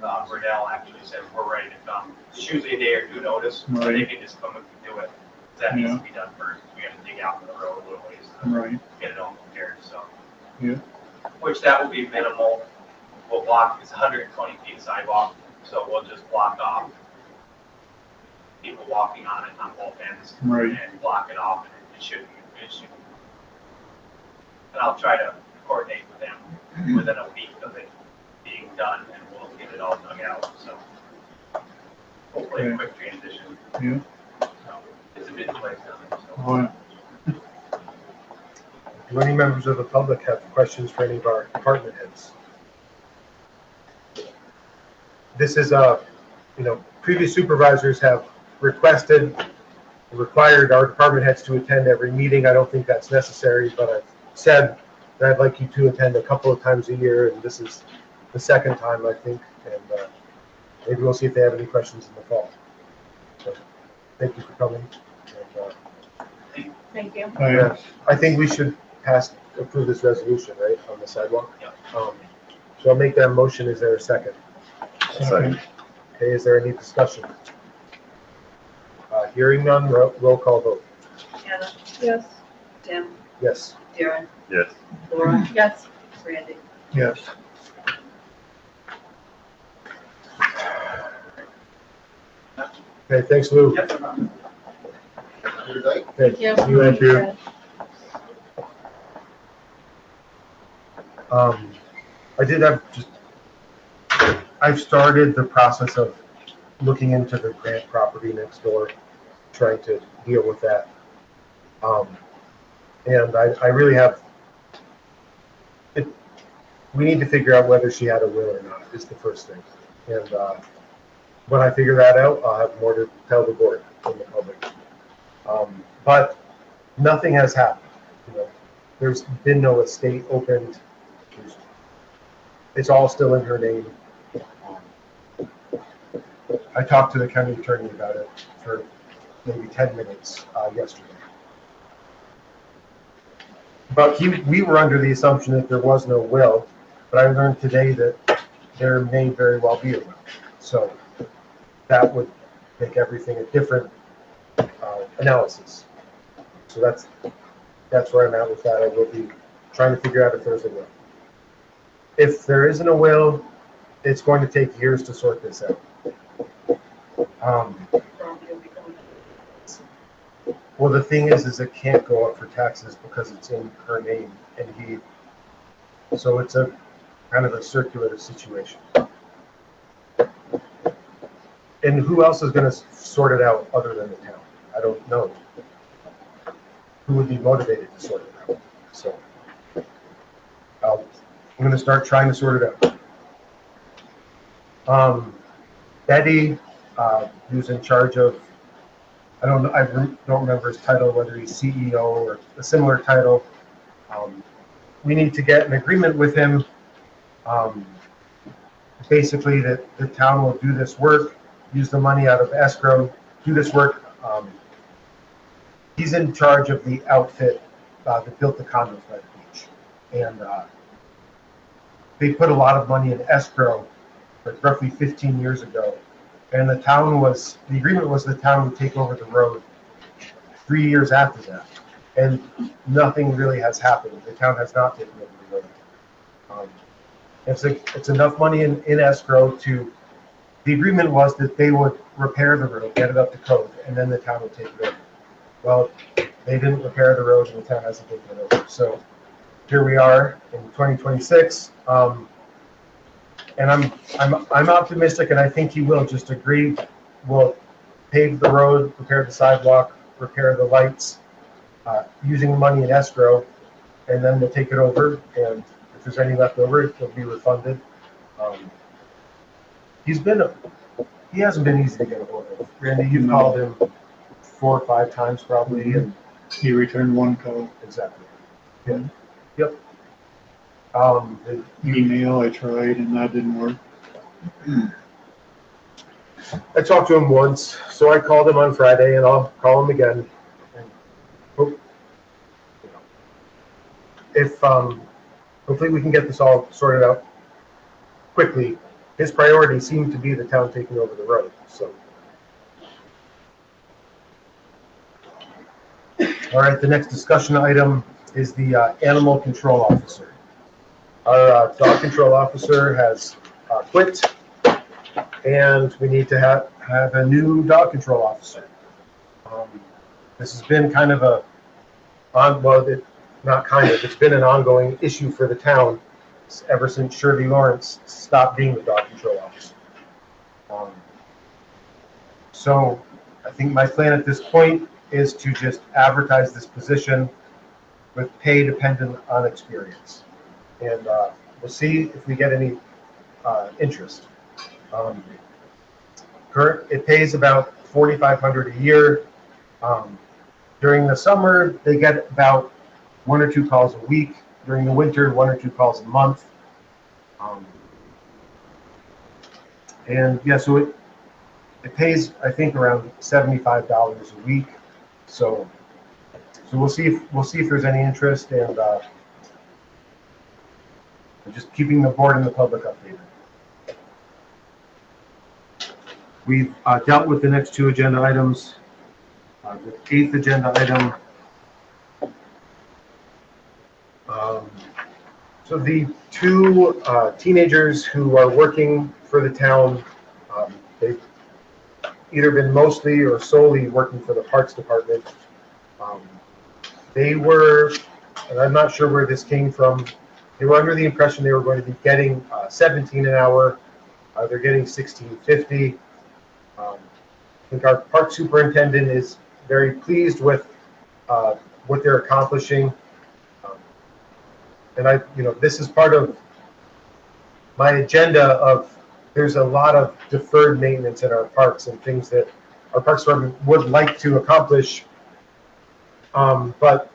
Burdell actually says, we're ready to come. It's usually a day or two notice, so they Right. can just come and do it. That needs Yeah. to be done first. We gotta dig out the road a little ways to right, get it all prepared, so. yeah, Which that will be minimal. We'll block, it's 120 feet of sidewalk, so we'll just block off people walking on it on both ends. Right. And block it off, and it shouldn't be an issue. And I'll try to coordinate with them within a week of it being done, and we'll get it all dug out, so. Hopefully a quick transition. yeah. So, it's a big place down there, so. Oh, yeah. Do any members of the public have questions for any of our department heads? This is previous supervisors have required our department heads to attend every meeting. I don't think that's necessary, but I've said that I'd like you to attend a couple of times a year, and this is the second time, I think, and maybe we'll see if they have any questions in the fall. So, thank you for coming. And, Thank you. Thanks. I think we should approve this resolution, right, on the sidewalk? Yeah. So I'll make that motion. Is there a second? Second. Okay, is there any discussion? Hearing none, roll call vote. Anna, Yes. Tim, Yes. Darren, Yes. Laura, Yes. Randy. Yes. Okay, thanks, Lou. Yep, no problem. Okay, Thank you. Thank you. I did have I've started the process of looking into the Grant property next door, trying to deal with that. And I really have, we need to figure out whether she had a will or not, is the first thing. And when I figure that out, I'll have more to tell the board and the public. But nothing has happened. There's been no estate opened. It's all still in her name. I talked to the county attorney about it for maybe 10 minutes yesterday. But we were under the assumption that there was no will, but I learned today that there may very well be a will. So that would make everything a different analysis. So that's where I'm at with that. I will be trying to figure out if there's a will. If there isn't a will, it's going to take years to sort this out. Well, the thing is it can't go up for taxes because it's in her name, and so it's a kind of a circular situation. And who else is going to sort it out other than the town? I don't know. Who would be motivated to sort it out? So I'm going to start trying to sort it out. Betty, who's in charge of, I don't remember his title, whether he's CEO or a similar title. We need to get an agreement with him. Basically, that the town will do this work, use the money out of escrow, do this work. He's in charge of the outfit that built the condos by the beach. And they put a lot of money in escrow, like roughly 15 years ago. And the agreement was the town would take over the road 3 years after that. And nothing really has happened. The town has not taken over the road. It's enough money in escrow the agreement was that they would repair the road, get it up to code, and then the town would take it over. Well, they didn't repair the road and the town hasn't taken it over. So here we are in 2026. And I'm optimistic, and I think he will just agree. We'll pave the road, repair the sidewalk, repair the lights, using the money in escrow, and then we'll take it over. And if there's any left over, it'll be refunded. He hasn't been easy to get a hold of. Randy, you've called him 4 or 5 times probably, and He returned one call. exactly. Yeah. Yep. Email, I tried and that didn't work. I talked to him once, so I called him on Friday, and I'll call him again. And hope, if hopefully we can get this all sorted out quickly. His priority seemed to be the town taking over the road. So, all right, the next discussion item is the animal control officer. Our dog control officer has quit, and we need to have a new dog control officer. This has been kind of it's been an ongoing issue for the town ever since Shirley Lawrence stopped being the dog control officer. So I think my plan at this point is to just advertise this position with pay dependent on experience. And we'll see if we get any interest. It pays about $4,500 a year. During the summer, they get about 1 or 2 calls a week. During the winter, 1 or 2 calls a month. And yeah, so it pays, I think, around $75 a week. So we'll see if there's any interest, and just keeping the board and the public updated. We've dealt with the next 2 agenda items. The 8th agenda item. So the 2 teenagers who are working for the town, they've either been mostly or solely working for the Parks Department. They were, and I'm not sure where this came from, they were under the impression they were going to be getting $17 an hour. They're getting $16.50. I think our park superintendent is very pleased with what they're accomplishing. And this is part of my agenda of, there's a lot of deferred maintenance in our parks and things that our parks department would like to accomplish. But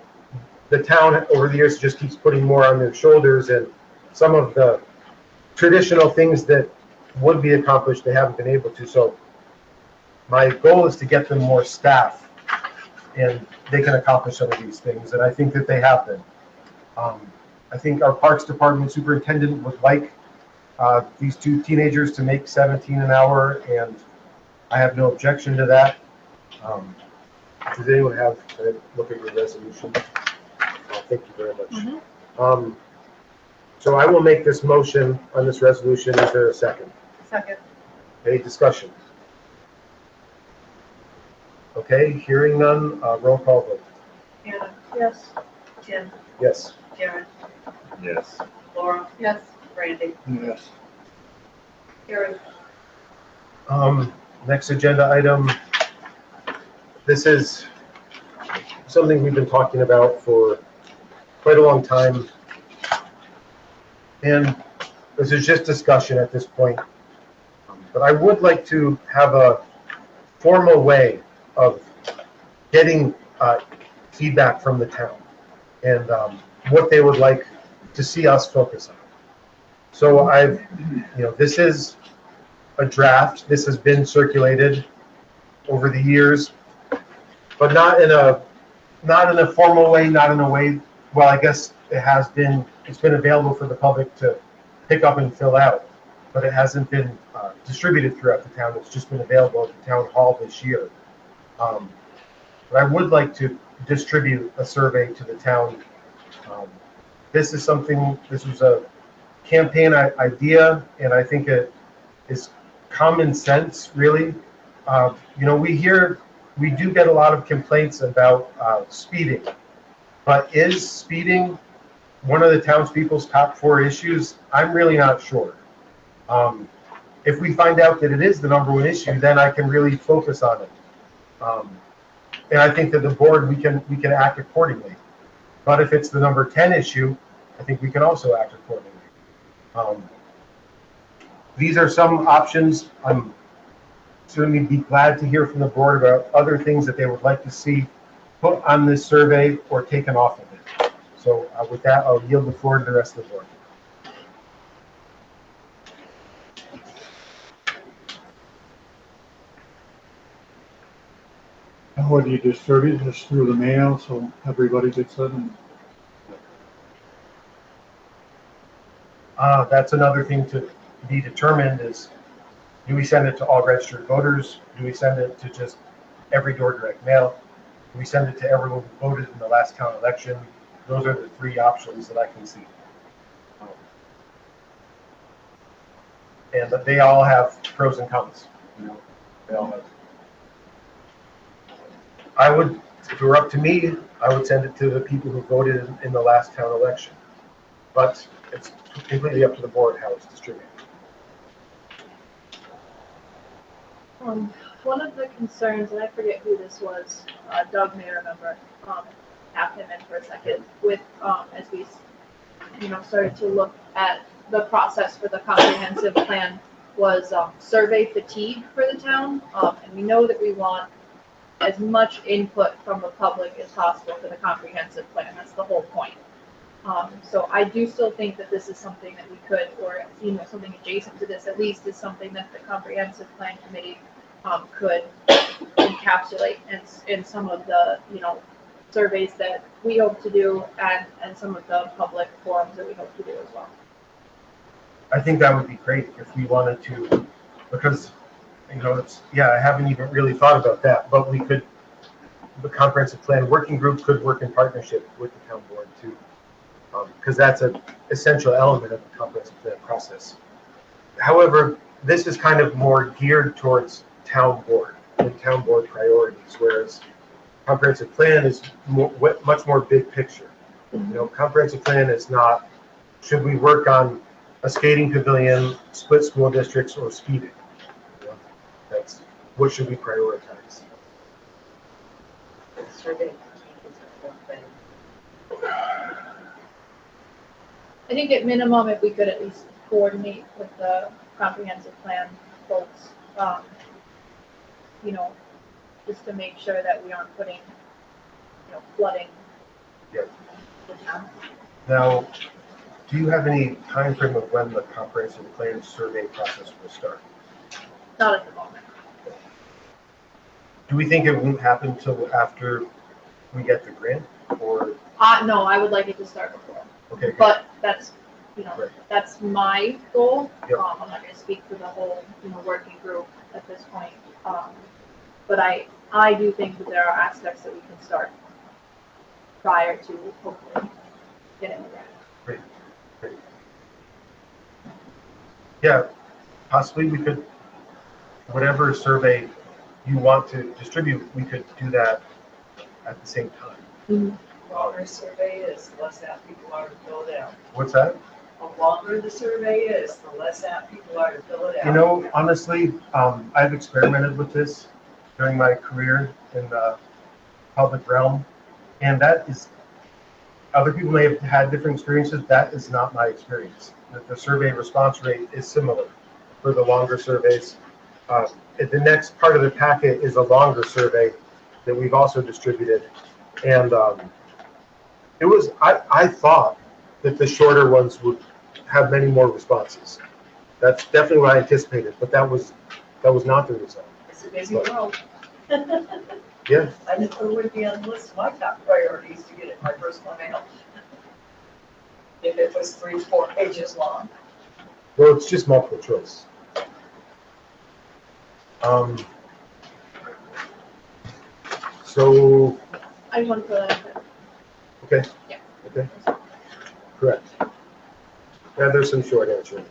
the town over the years just keeps putting more on their shoulders, and some of the traditional things that would be accomplished, they haven't been able to. So my goal is to get them more staff, and they can accomplish some of these things, and I think that they have been. I think our Parks Department superintendent would like these 2 teenagers to make $17 an hour, and I have no objection to that. Does anyone have a look at your resolution? Thank you very much. Mm-hmm. So I will make this motion on this resolution. Is there a second? Second. Any discussion? Okay, hearing none, roll call vote. Hannah, Yes. Tim, Yes. Karen, Yes. Laura, Yes. Randy, Yes. Carrie. Next agenda item. This is something we've been talking about for quite a long time. And this is just discussion at this point. But I would like to have a formal way of getting feedback from the town and what they would like to see us focus on. So this is a draft. This has been circulated over the years, but not in a formal way, not in a way. Well, I guess it's been available for the public to pick up and fill out, but it hasn't been distributed throughout the town. It's just been available at the town hall this year. But I would like to distribute a survey to the town. This is this was a campaign idea, and I think it is common sense, really. We do get a lot of complaints about speeding, but is speeding one of the townspeople's top 4 issues? I'm really not sure. If we find out that it is the number 1 issue, then I can really focus on it. And I think that the board, we can act accordingly. But if it's the number 10 issue, I think we can also act accordingly. These are some options. I'm certainly be glad to hear from the board about other things that they would like to see put on this survey or taken off of it. So with that, I'll yield the floor to the rest of the board. How do you distribute this through the mail so everybody gets it? And That's another thing to be determined is, do we send it to all registered voters? Do we send it to just every door direct mail? Do we send it to everyone who voted in the last town election? Those are the 3 options that I can see. And they all have pros and cons. You know, they all have. I would, if it were up to me, I would send it to the people who voted in the last town election. But it's completely up to the board how it's distributed. One of the concerns, and I forget who this was, Doug may remember, have him in for a second, with, as we, started to look at the process for the comprehensive plan, was survey fatigue for the town. And we know that we want as much input from the public as possible for the comprehensive plan. That's the whole point. So I do still think that this is something that we could, or something adjacent to this at least, is something that the comprehensive plan committee could encapsulate in some of the surveys that we hope to do, and some of the public forums that we hope to do as well. I think that would be great if we wanted to, because I haven't even really thought about that, but we could, the comprehensive plan working group could work in partnership with the town board too, because that's an essential element of the comprehensive plan process. However, this is kind of more geared towards town board and town board priorities, whereas comprehensive plan is much more big picture. Comprehensive plan is not, should we work on a skating pavilion, split school districts, or speeding? That's what should we prioritize. I think at minimum, if we could at least coordinate with the comprehensive plan folks, just to make sure that we aren't putting, flooding. Yeah. The town. Now, do you have any time frame of when the comprehensive plan survey process will start? Not at the moment. Do we think it won't happen until after we get the grant, or? No, I would like it to start before. Okay. Good. But that's, Right. that's my goal. Yep. I'm not going to speak for the whole, working group at this point. But I do think that there are aspects that we can start prior to hopefully getting the grant. Great. Great. Yeah, possibly we could, whatever survey you want to distribute, we could do that at the same time. Mm-hmm. The longer survey is, the less apt people are to fill it out. What's that? The longer the survey is, the less apt people are to fill it out. Honestly, I've experimented with this during my career in the public realm, and that is, other people may have had different experiences. That is not my experience. The survey response rate is similar for the longer surveys. The next part of the packet is a longer survey that we've also distributed, and I thought that the shorter ones would have many more responses. That's definitely what I anticipated, but that was not the result. It's a busy world. Yeah. I just thought it would be on the list of my top priorities to get it in my personal mail. If it was 3-4 pages long. Well, it's just multiple choice. So. I want to put that. Okay. Yeah. Okay. Correct. Yeah, there's some short answer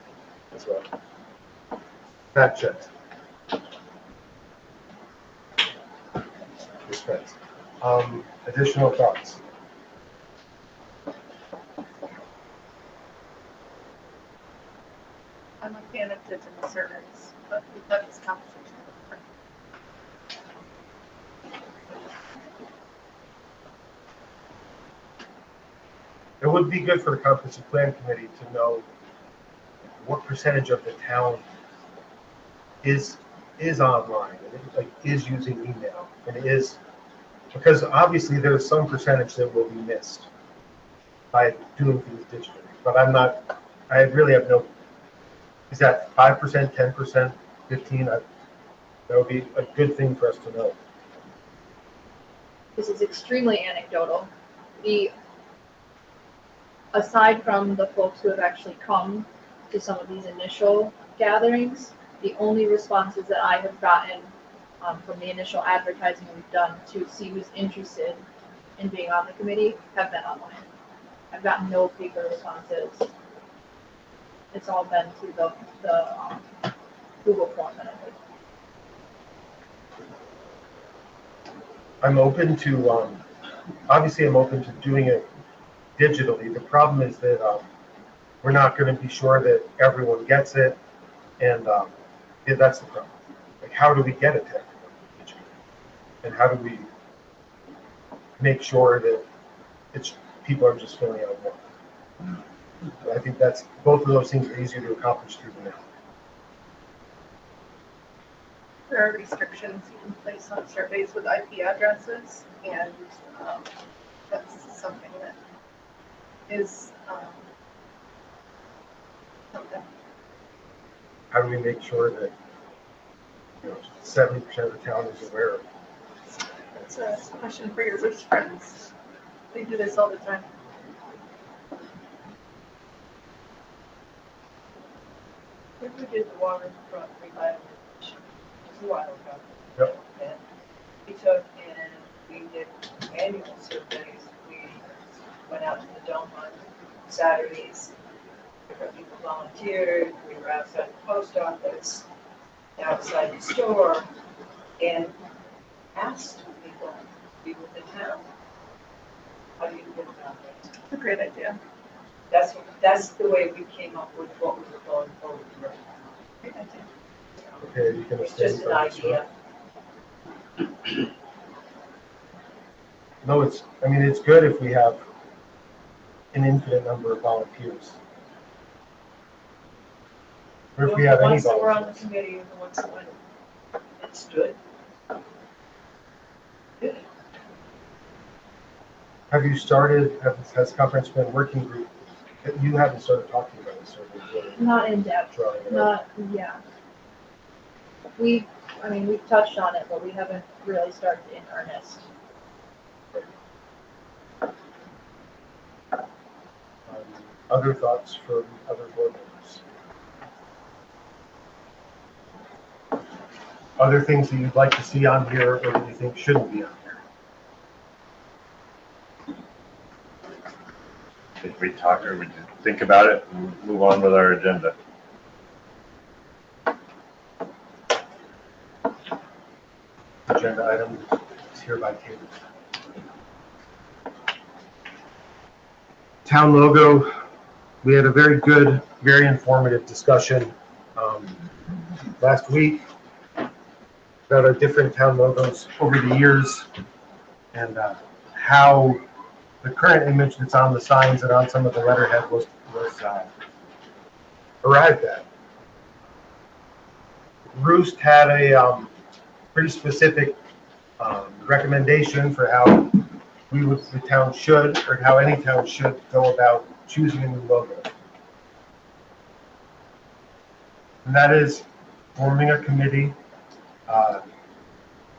as well. Fact checked. Respect. Additional thoughts? I'm a fan of digital surveys, but we've had this conversation before. It would be good for the comprehensive plan committee to know what percentage of the town is online, and like is using email, and is, because obviously there's some percentage that will be missed by doing things digitally. But I really have no, is that 5%, 10%, 15%? That would be a good thing for us to know. This is extremely anecdotal. Aside from the folks who have actually come to some of these initial gatherings, the only responses that I have gotten from the initial advertising we've done to see who's interested in being on the committee have been online. I've gotten no paper responses. It's all been through the Google form that I did. I'm open to, obviously I'm open to doing it digitally. The problem is that we're not going to be sure that everyone gets it, and yeah, that's the problem. Like, how do we get it to everyone digitally? And how do we make sure that people are just filling out one? I think that's, both of those things are easier to accomplish through the mail. There are restrictions you can place on surveys with IP addresses, and that's something that is something. How do we make sure that 70% of the town is aware of it? That's a question for your rich friends. They do this all the time. If we did the waterfront revitalization, it was a while ago. Yep. And we took and we did annual surveys. We went out to the dome on Saturdays. Different people volunteered. We were outside the post office, outside the store, and asked people to be with the town. How do you feel about that? It's a great idea. That's the way we came up with what we were going forward with. Great idea. Okay, you can It's abstain just an from this, idea. right? No, it's good if we have an infinite number of volunteers. Or if we have The any ones that were on the volunteers. committee and the ones that went, it's good. Good. Have you started, has conference been working group? You haven't started talking about this, or really Not in depth. trying it out? Yeah. We've touched on it, but we haven't really started in earnest. Other thoughts from other board members? Other things that you'd like to see on here, or that you think shouldn't be on here? Did we talk, or we just think about it and move on with our agenda? Agenda item is hereby tabled. Town logo, we had a very good, very informative discussion last week about our different town logos over the years, and how the current image that's on the signs and on some of the letterhead was arrived at. Roost had a pretty specific recommendation for how the town should, or how any town should go about choosing a new logo. And that is forming a committee,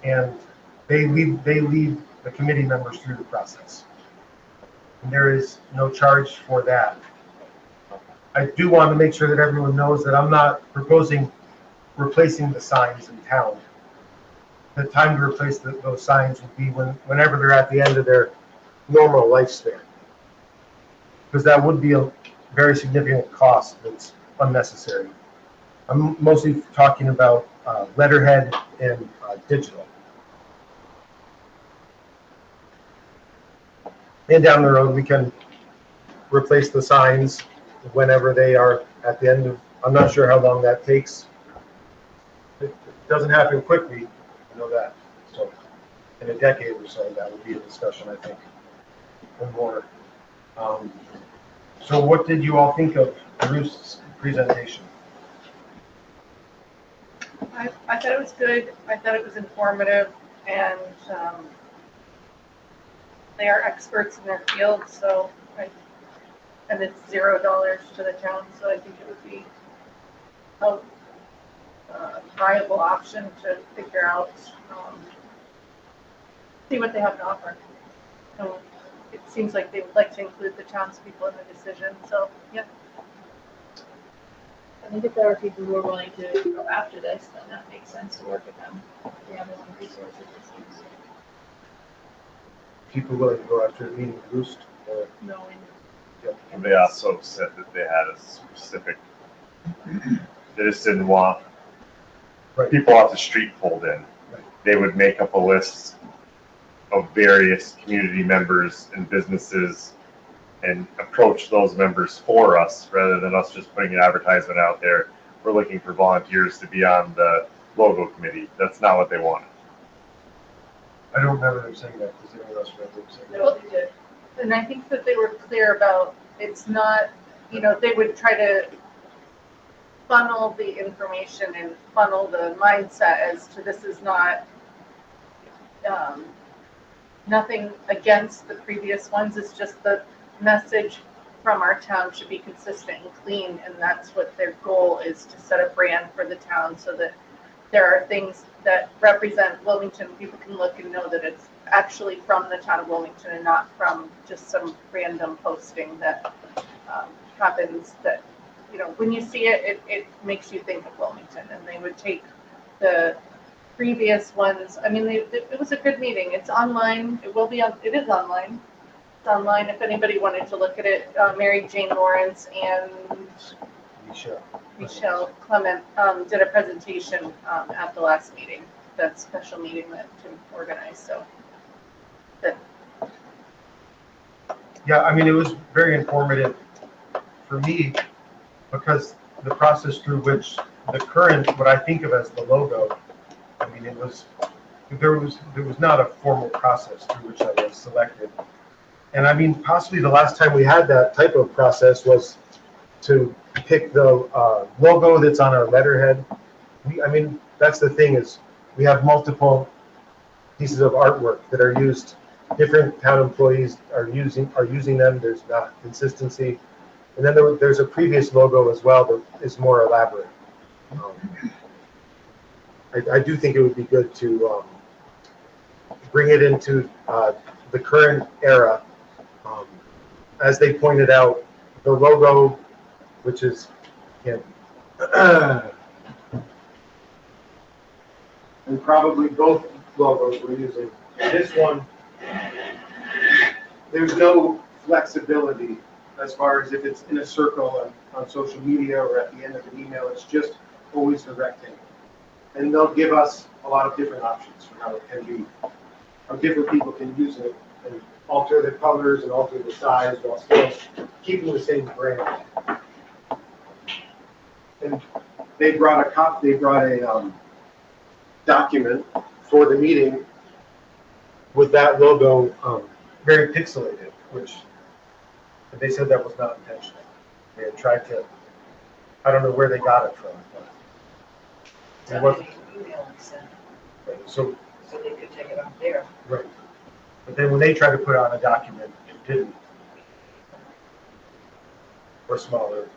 and they lead the committee members through the process. And there is no charge for that. I do want to make sure that everyone knows that I'm not proposing replacing the signs in town. The time to replace those signs would be whenever they're at the end of their normal lifespan, because that would be a very significant cost that's unnecessary. I'm mostly talking about letterhead and digital. And down the road, we can replace the signs whenever they are at the end of I'm not sure how long that takes. It doesn't happen quickly, I know that. So in a decade or so, that would be a discussion, I think, or more. So what did you all think of Bruce's presentation? I thought it was good. I thought it was informative, and they are experts in their field, so and it's $0 to the town, so I think it would be a viable option to figure out, see what they have to offer. So it seems like they would like to include the townspeople in the decision, so yeah. I think if there are people who are willing to go after this, then that makes sense to work with them. They have their own resources, it seems. People willing to go after meeting Bruce? Or, No, And they also said that they had a specific, they just didn't want right. people off the street pulled in. Right. They would make up a list of various community members and businesses and approach those members for us rather than us just putting an advertisement out there. We're looking for volunteers to be on the logo committee. That's not what they wanted. I don't remember them saying that. Does anyone else remember them saying that? Well, and I think that they were clear about, it's not, they would try to funnel the information and funnel the mindset as to this is not, nothing against the previous ones, it's just the message from our town should be consistent and clean, and that's what their goal is, to set a brand for the town so that there are things that represent Wilmington. People can look and know that it's actually from the town of Wilmington and not from just some random posting that happens that, when you see it, it makes you think of Wilmington. And they would take the previous ones. I mean, it was a good meeting. It's online. It is online. It's online if anybody wanted to look at it. Mary Jane Lawrence and Michelle Clement did a presentation at the last meeting, that special meeting that Tim organized. So, Yeah, I mean, it was very informative for me because the process through which the current, what I think of as the logo, I mean, there was not a formal process through which I was selected. And I mean, possibly the last time we had that type of process was to pick the logo that's on our letterhead. I mean, that's the thing, is we have multiple pieces of artwork that are used. Different town employees are using them. There's not consistency. And then there's a previous logo as well that is more elaborate. I do think it would be good to bring it into the current era. As they pointed out, the logo, which is, and probably both logos we're using. This one, there's no flexibility as far as if it's in a circle on social media or at the end of an email. It's just always a rectangle. And they'll give us a lot of different options for how it can be, how different people can use it and alter the colors and alter the size while still keeping the same brand. And they brought a document for the meeting with that logo very pixelated, which they said that was not intentional. They had tried to, I don't know where they got it from, but it wasn't. Right, so they could take it up there. right. But then when they tried to put it on a document, it didn't. Or smaller.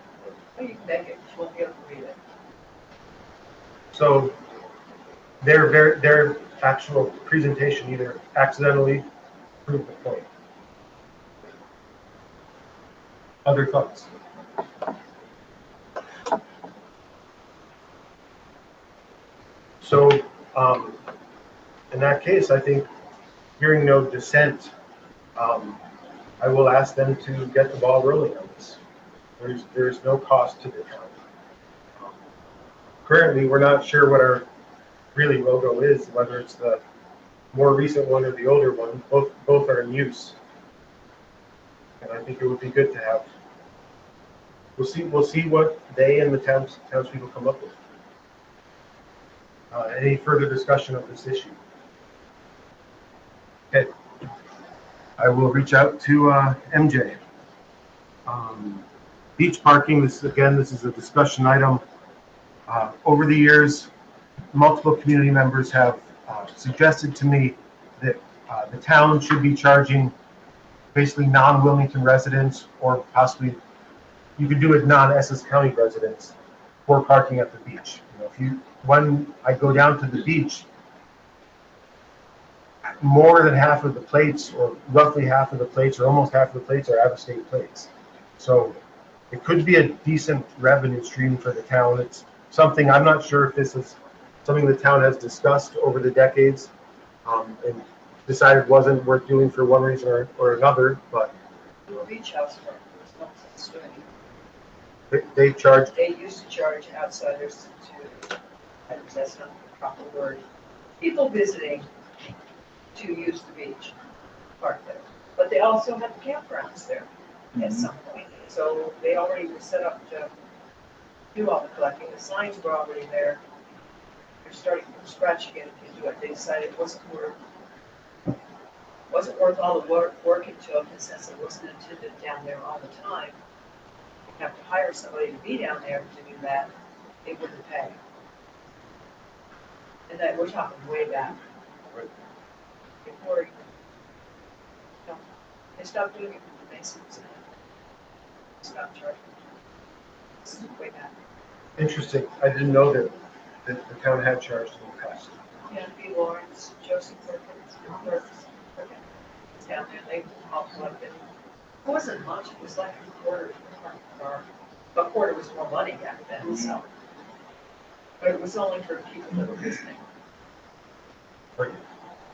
You can make it, you won't be able to read it. So their actual presentation either accidentally proved the point. Other thoughts? So in that case, I think, hearing no dissent, I will ask them to get the ball rolling on this. There's no cost to the town. Currently, we're not sure what our really logo is, whether it's the more recent one or the older one. Both are in use. And I think it would be good to have we'll see what they and the townspeople come up with. Any further discussion of this issue? Okay. I will reach out to MJ. Beach parking, this is a discussion item. Over the years, multiple community members have suggested to me that the town should be charging basically non-Wilmington residents, or possibly you could do it non-Essex County residents, for parking at the beach. You know, when I go down to the beach, more than half of the plates, or roughly half of the plates, or almost half of the plates, are out-of-state plates. So it could be a decent revenue stream for the town. It's something, I'm not sure if this is something the town has discussed over the decades, and decided wasn't worth doing for one reason or another, but The beach house, there's no sense doing it. they charge. They used to charge outsiders to, that's not the proper word, people visiting to use the beach, park there. But they also had campgrounds there at some point. So they already were set up to do all the collecting. The signs were already there. They're starting from scratch again if you do it. They decided it wasn't worth all the work it took, and since it wasn't attended down there all the time, you have to hire somebody to be down there to do that. They wouldn't pay. And that, we're talking way back. Before, they stopped doing it for the Masons. Stopped charging. This is way back. Interesting. I didn't know that the town had charged in the past. Yeah, B. Lawrence, Joseph Perkins, down there, they all collected. It wasn't much, it was like a quarter, or a quarter was more money back then, so. But it was only for people that were visiting. Right.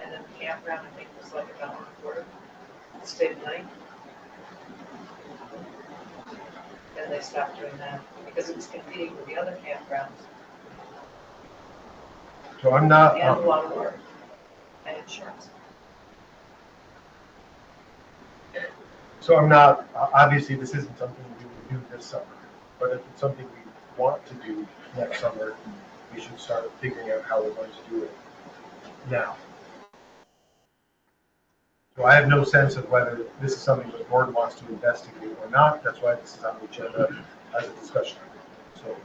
And then the campground, I think, was like $1.25, stay the night. Then they stopped doing that because it was competing with the other campgrounds. So I'm not. And a lot of work and insurance. So I'm not, obviously this isn't something we would do this summer, but if it's something we want to do next summer, we should start figuring out how we're going to do it now. So I have no sense of whether this is something the board wants to investigate or not. That's why this is on the agenda as a discussion. So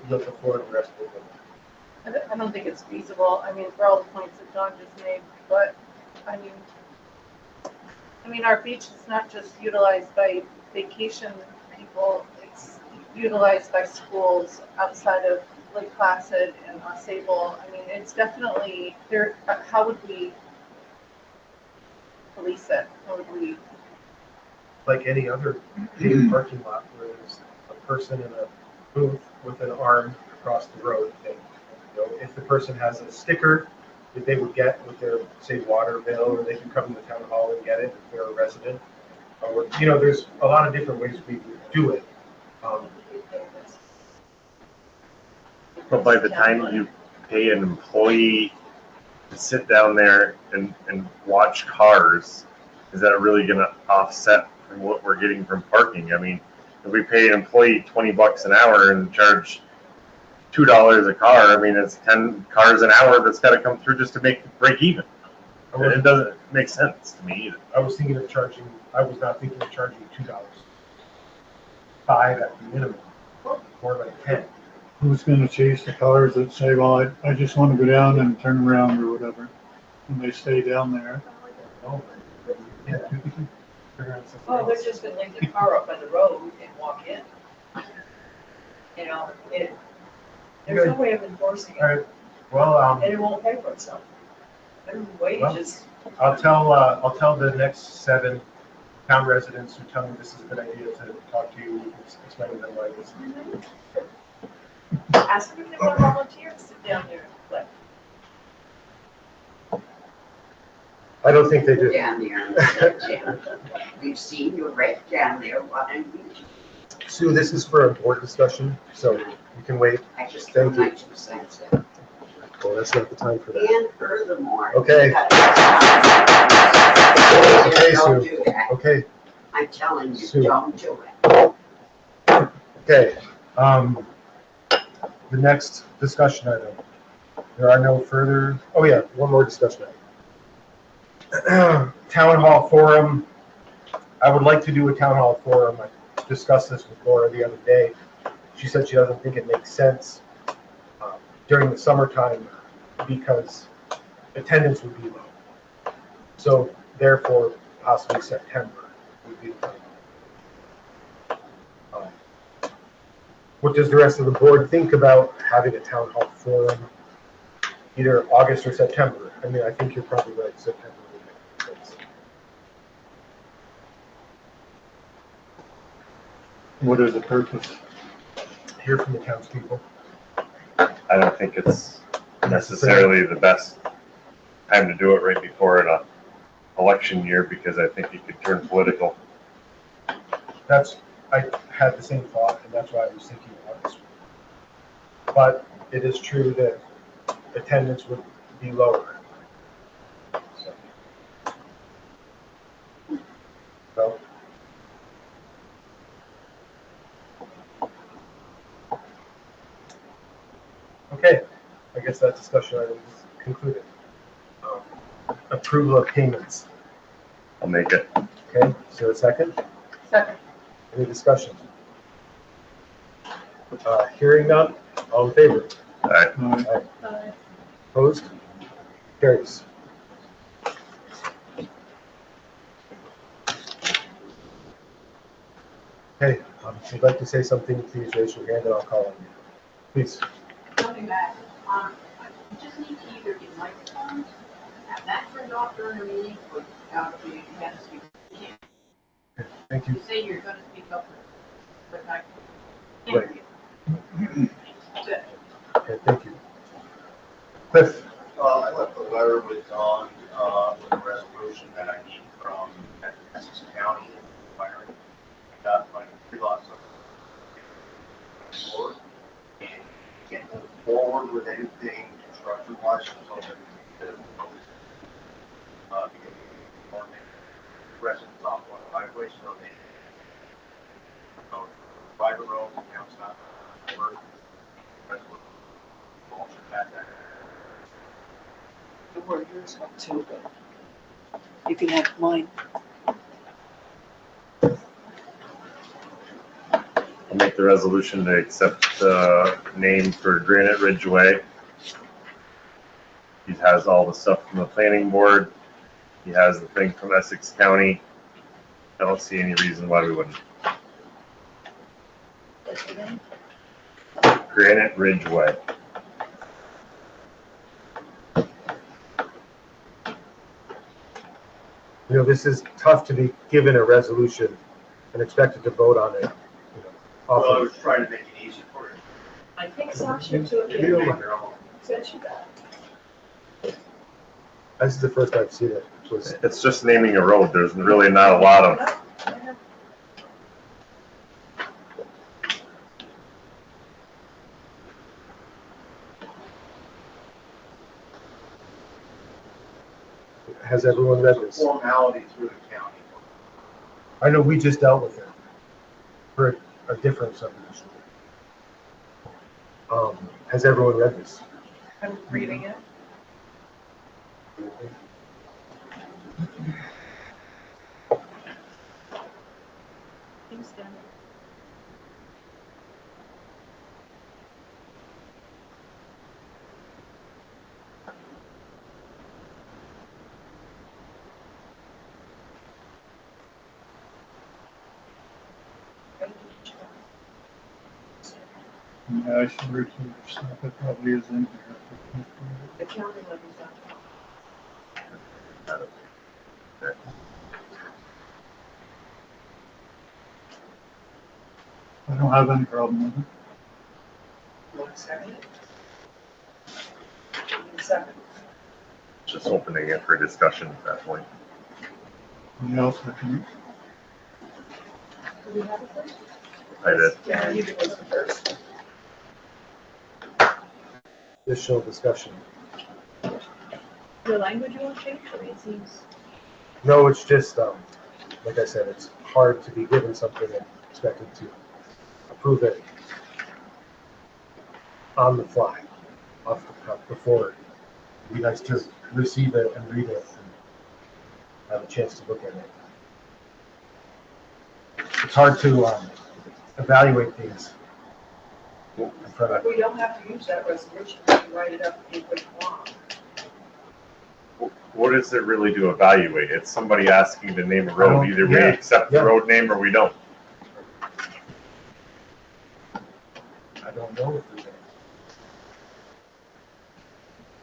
look forward to the rest of it. I don't think it's feasible. I mean, for all the points that John just made, but I mean, our beach is not just utilized by vacation people, it's utilized by schools outside of Lake Placid and Sable. I mean, it's definitely there. How would we police it? How would we? Like any other paid parking lot where there's a person in a booth with an arm across the road. And, you know, if the person has a sticker that they would get with their, say, water bill, or they can come to the town hall and get it if they're a resident. Or, you know, there's a lot of different ways we would do it. But by the time you pay an employee to sit down there and watch cars, is that really going to offset from what we're getting from parking? I mean, if we pay an employee $20 an hour and charge $2 a car, I mean, it's 10 cars an hour that's got to come through just to break even. It doesn't make sense to me either. I was thinking of charging, I was not thinking of charging $2. $5 at the minimum, more like 10. Who's gonna chase the cars that say, well, I just wanna go down and turn around or whatever, and they stay down there? Oh, yeah. Oh, they're just gonna leave the car up on the road and walk in. You know, there's no way of enforcing All it, right, well, and it won't pay for itself. Minimum wage is, I'll tell the next 7 town residents who tell me this is a good idea to talk to you, and explain to them why this is. ask them if they want to volunteer to sit down there and play. I don't think they do. Down there and sit down. We've seen you right down there. Why don't you? Sue, this is for a board discussion, so you can wait. I just threw Thank my you. 2 cents in. Well, that's not the time for that. And furthermore. Okay. you gotta- Okay, Don't Sue. do that. Okay, I'm telling you, Sue. don't do it. Okay, the next discussion item. There are no further, oh yeah, one more discussion item. Town hall forum. I would like to do a town hall forum. I discussed this with Laura the other day. She said she doesn't think it makes sense during the summertime because attendance would be low. So therefore, possibly September would be the time. What does the rest of the board think about having a town hall forum, either August or September? I mean, I think you're probably right, September would make sense. What is the purpose? Hear from the townspeople. I don't think it's necessarily the best time to do it right before an election year because I think it could turn political. I had the same thought, and that's why I was thinking August. But it is true that attendance would be lower. So. Okay, I guess that discussion item is concluded. Approval of payments. I'll make it. Okay, so a second? Second. Any discussion? Hearing none, all in favor? Aye. Aye. Opposed? Carries. Okay, if you'd like to say something, please raise your hand and I'll call on you. Please. Coming back, you just need to either get microphones, have that turned off during the meeting, or you have to speak. Thank you. You say you're gonna speak up, but I Right. can't hear you. Good. Okay, thank you. Cliff. I left a letter with Dawn, with a resolution that I need from Essex County. I got my 3 lots of board and can't move forward with anything construction wise until the residents off on the highway, so they private road, now it's not work. The word yours up too, but you can have mine. I'll make the resolution to accept the name for Granite Ridge Way. He has all the stuff from the planning board. He has the thing from Essex County. I don't see any reason why we wouldn't. Granite Ridge Way. You know, this is tough to be given a resolution and expected to vote on it. Well, I was trying to make it easy for you. I think Sasha took You do it it, on your own. sent you that. This is the first I've seen it. It's just naming a road. There's really not a lot of. Has everyone read this? Formality through the county. I know we just dealt with it for a different subdivision. Has everyone read this? I'm reading it. Thanks, Dan. Yeah, I should read through your stuff. It probably is in here. The county levies on. I don't have any problem with it. 1 second. 1 second. Just opening it for discussion at that point. Anyone else that can? Do we have it first? I did. Yeah, you did this first. Additional discussion. The language you want to change? I mean, it seems. No, it's just, like I said, it's hard to be given something and expected to approve it on the fly, off the cuff, before you guys to receive it and read it and have a chance to look at it. It's hard to evaluate things in front of. We don't have to use that resolution, we can write it up if we want. What is it really to evaluate? It's somebody asking to name a road. Either we Yeah, accept the yeah. road name or we don't. I don't know if there's any.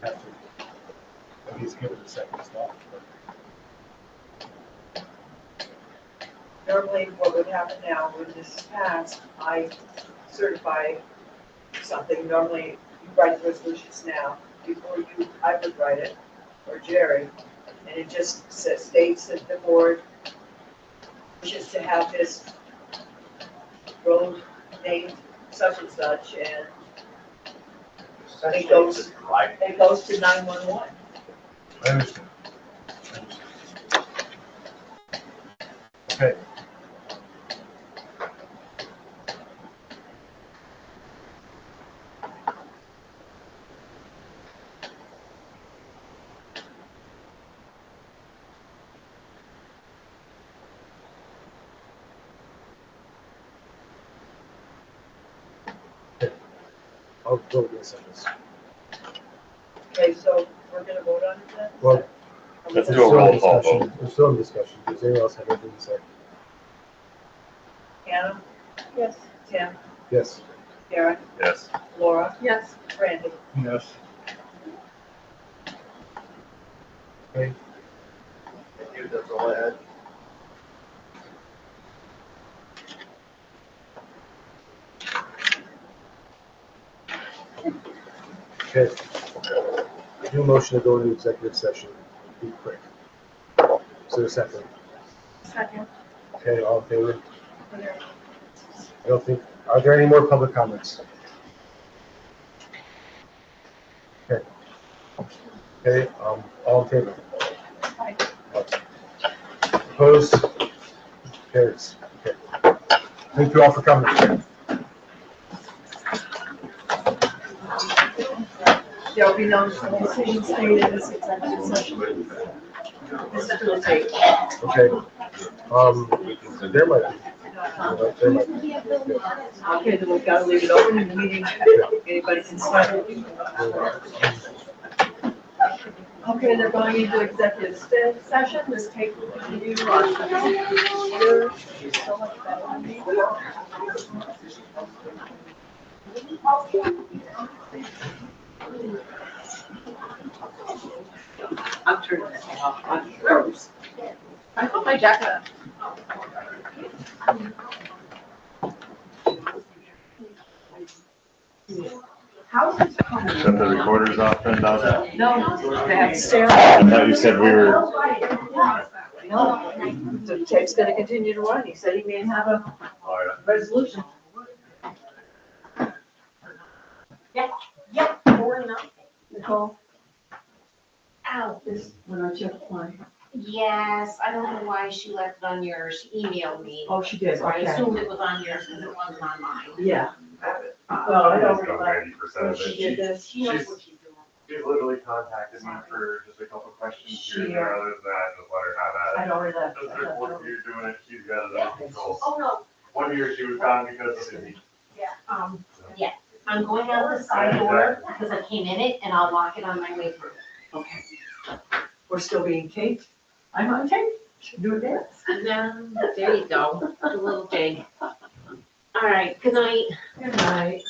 Have to at least give it a second thought. Normally, what would happen now, when this is passed, I certify something, normally you write the resolutions now, before you, I would write it, or Jerry, and it just states that the board wishes to have this road named such and such, and it goes to 911. I understand. Okay. I'll vote yes on this. Okay, so we're gonna vote on it then? Well, Let's do a roll call vote. We're still in discussion. Does anyone else have anything to say? Anna? Yes. Tim? Yes. Karen? Yes. Laura? Yes. Randy? Yes. Okay. Thank you, that's all I had. Okay. I do motion to go into executive session. Be quick. Is there a second? Second. Okay, all in favor? I don't think, are there any more public comments? Okay. Okay, all in favor? Aye. Opposed? Carries. Okay. Thank you all for coming. There'll be no decisions made in this executive session. This is for the tape. Okay. There might be. There might be. Okay, then we've got to leave it open in the meeting. Anybody can start. Okay, they're going into executive session. This tape will continue on. So much better than me. I'm turning this off, I'm froze. I put my jacket on. How's this coming? Shut the recorders off then, Doug? No, they have to stay on. I thought you said we were, No, the tape's gonna continue to run, he said he may have a resolution. Yeah, Nicole? Ow, this, when I checked mine. Yes, I don't know why she left it on yours. She emailed me. Oh, she did, So I okay. assumed it was on yours because it wasn't on mine. Yeah. Well, I don't about remember 90% of when it. she did this. She knows what she's doing. She's literally contacted me for just a couple questions here and She, there, other than that, just let her have I at it. don't remember This is her that. fourth year doing it, she's got it under control. Oh, no. One year she was gone because of the heat. Yeah, I'm going out the side door because I came in it and I'll lock it on my way through. Okay. We're still being taped? I'm on tape. Should we do a dance? There you go, a little jig. All right, good night. Good night.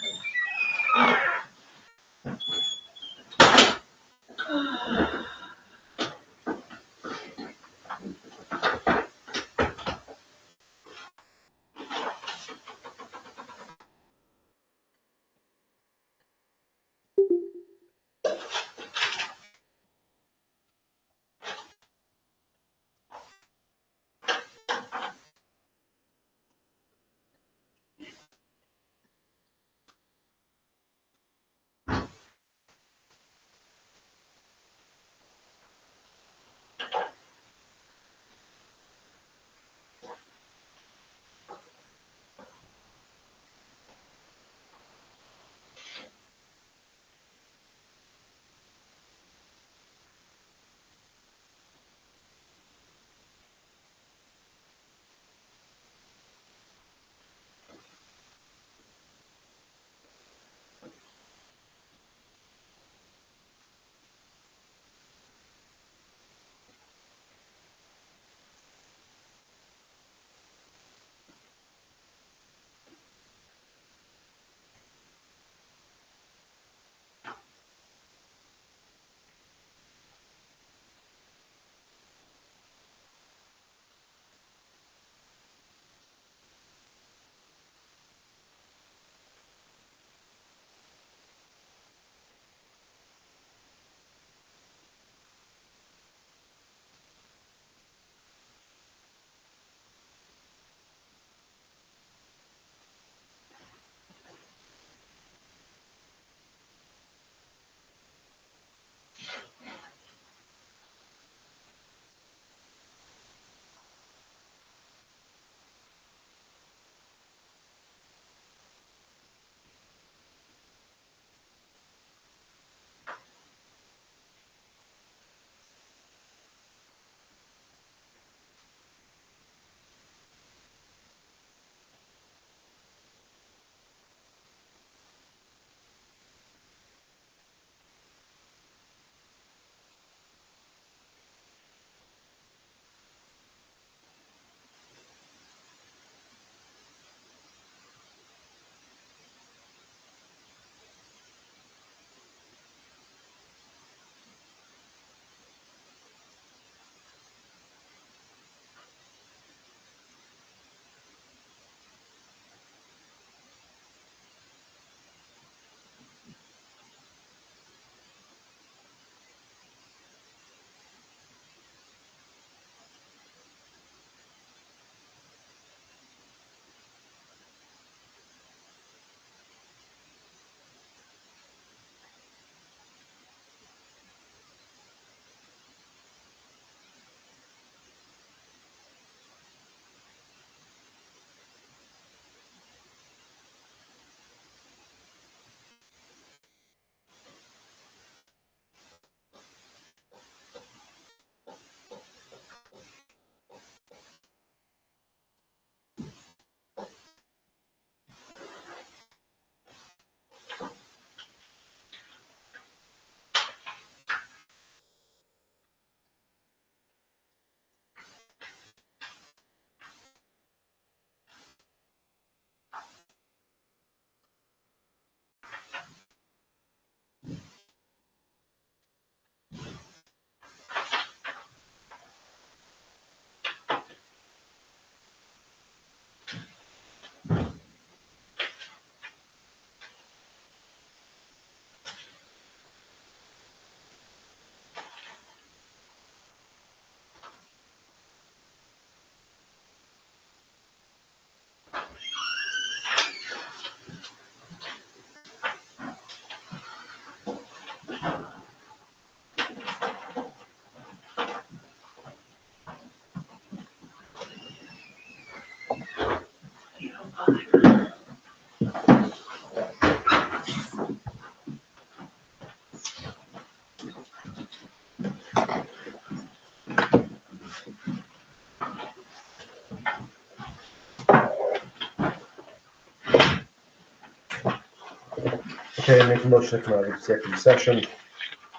Okay, make a motion to come out of executive session.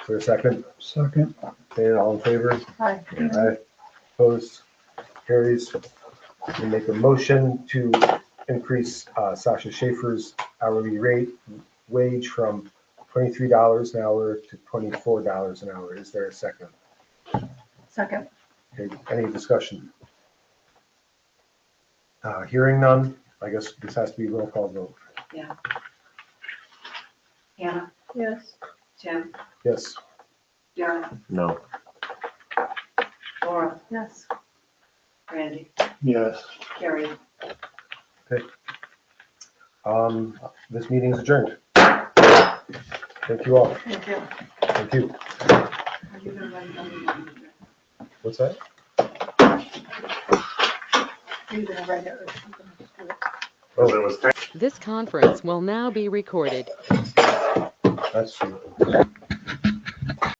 For a second. Second. Okay, all in favor? Hi. Aye. Opposed? Carries. We make a motion to increase Sasha Schaefer's hourly rate wage from $23 an hour to $24 an hour. Is there a second? Second. Okay, any discussion? Hearing none, I guess this has to be a roll call vote. Yeah. Hannah, Yes. Tim, Yes. Darren, No. Laura, Yes. Randy, Yes. Carrie. This meeting is adjourned. Thank you all. Thank you. Thank you. Are you gonna write down the- What's that? You're gonna write it or something. Well, it was This conference will now be recorded. That's true.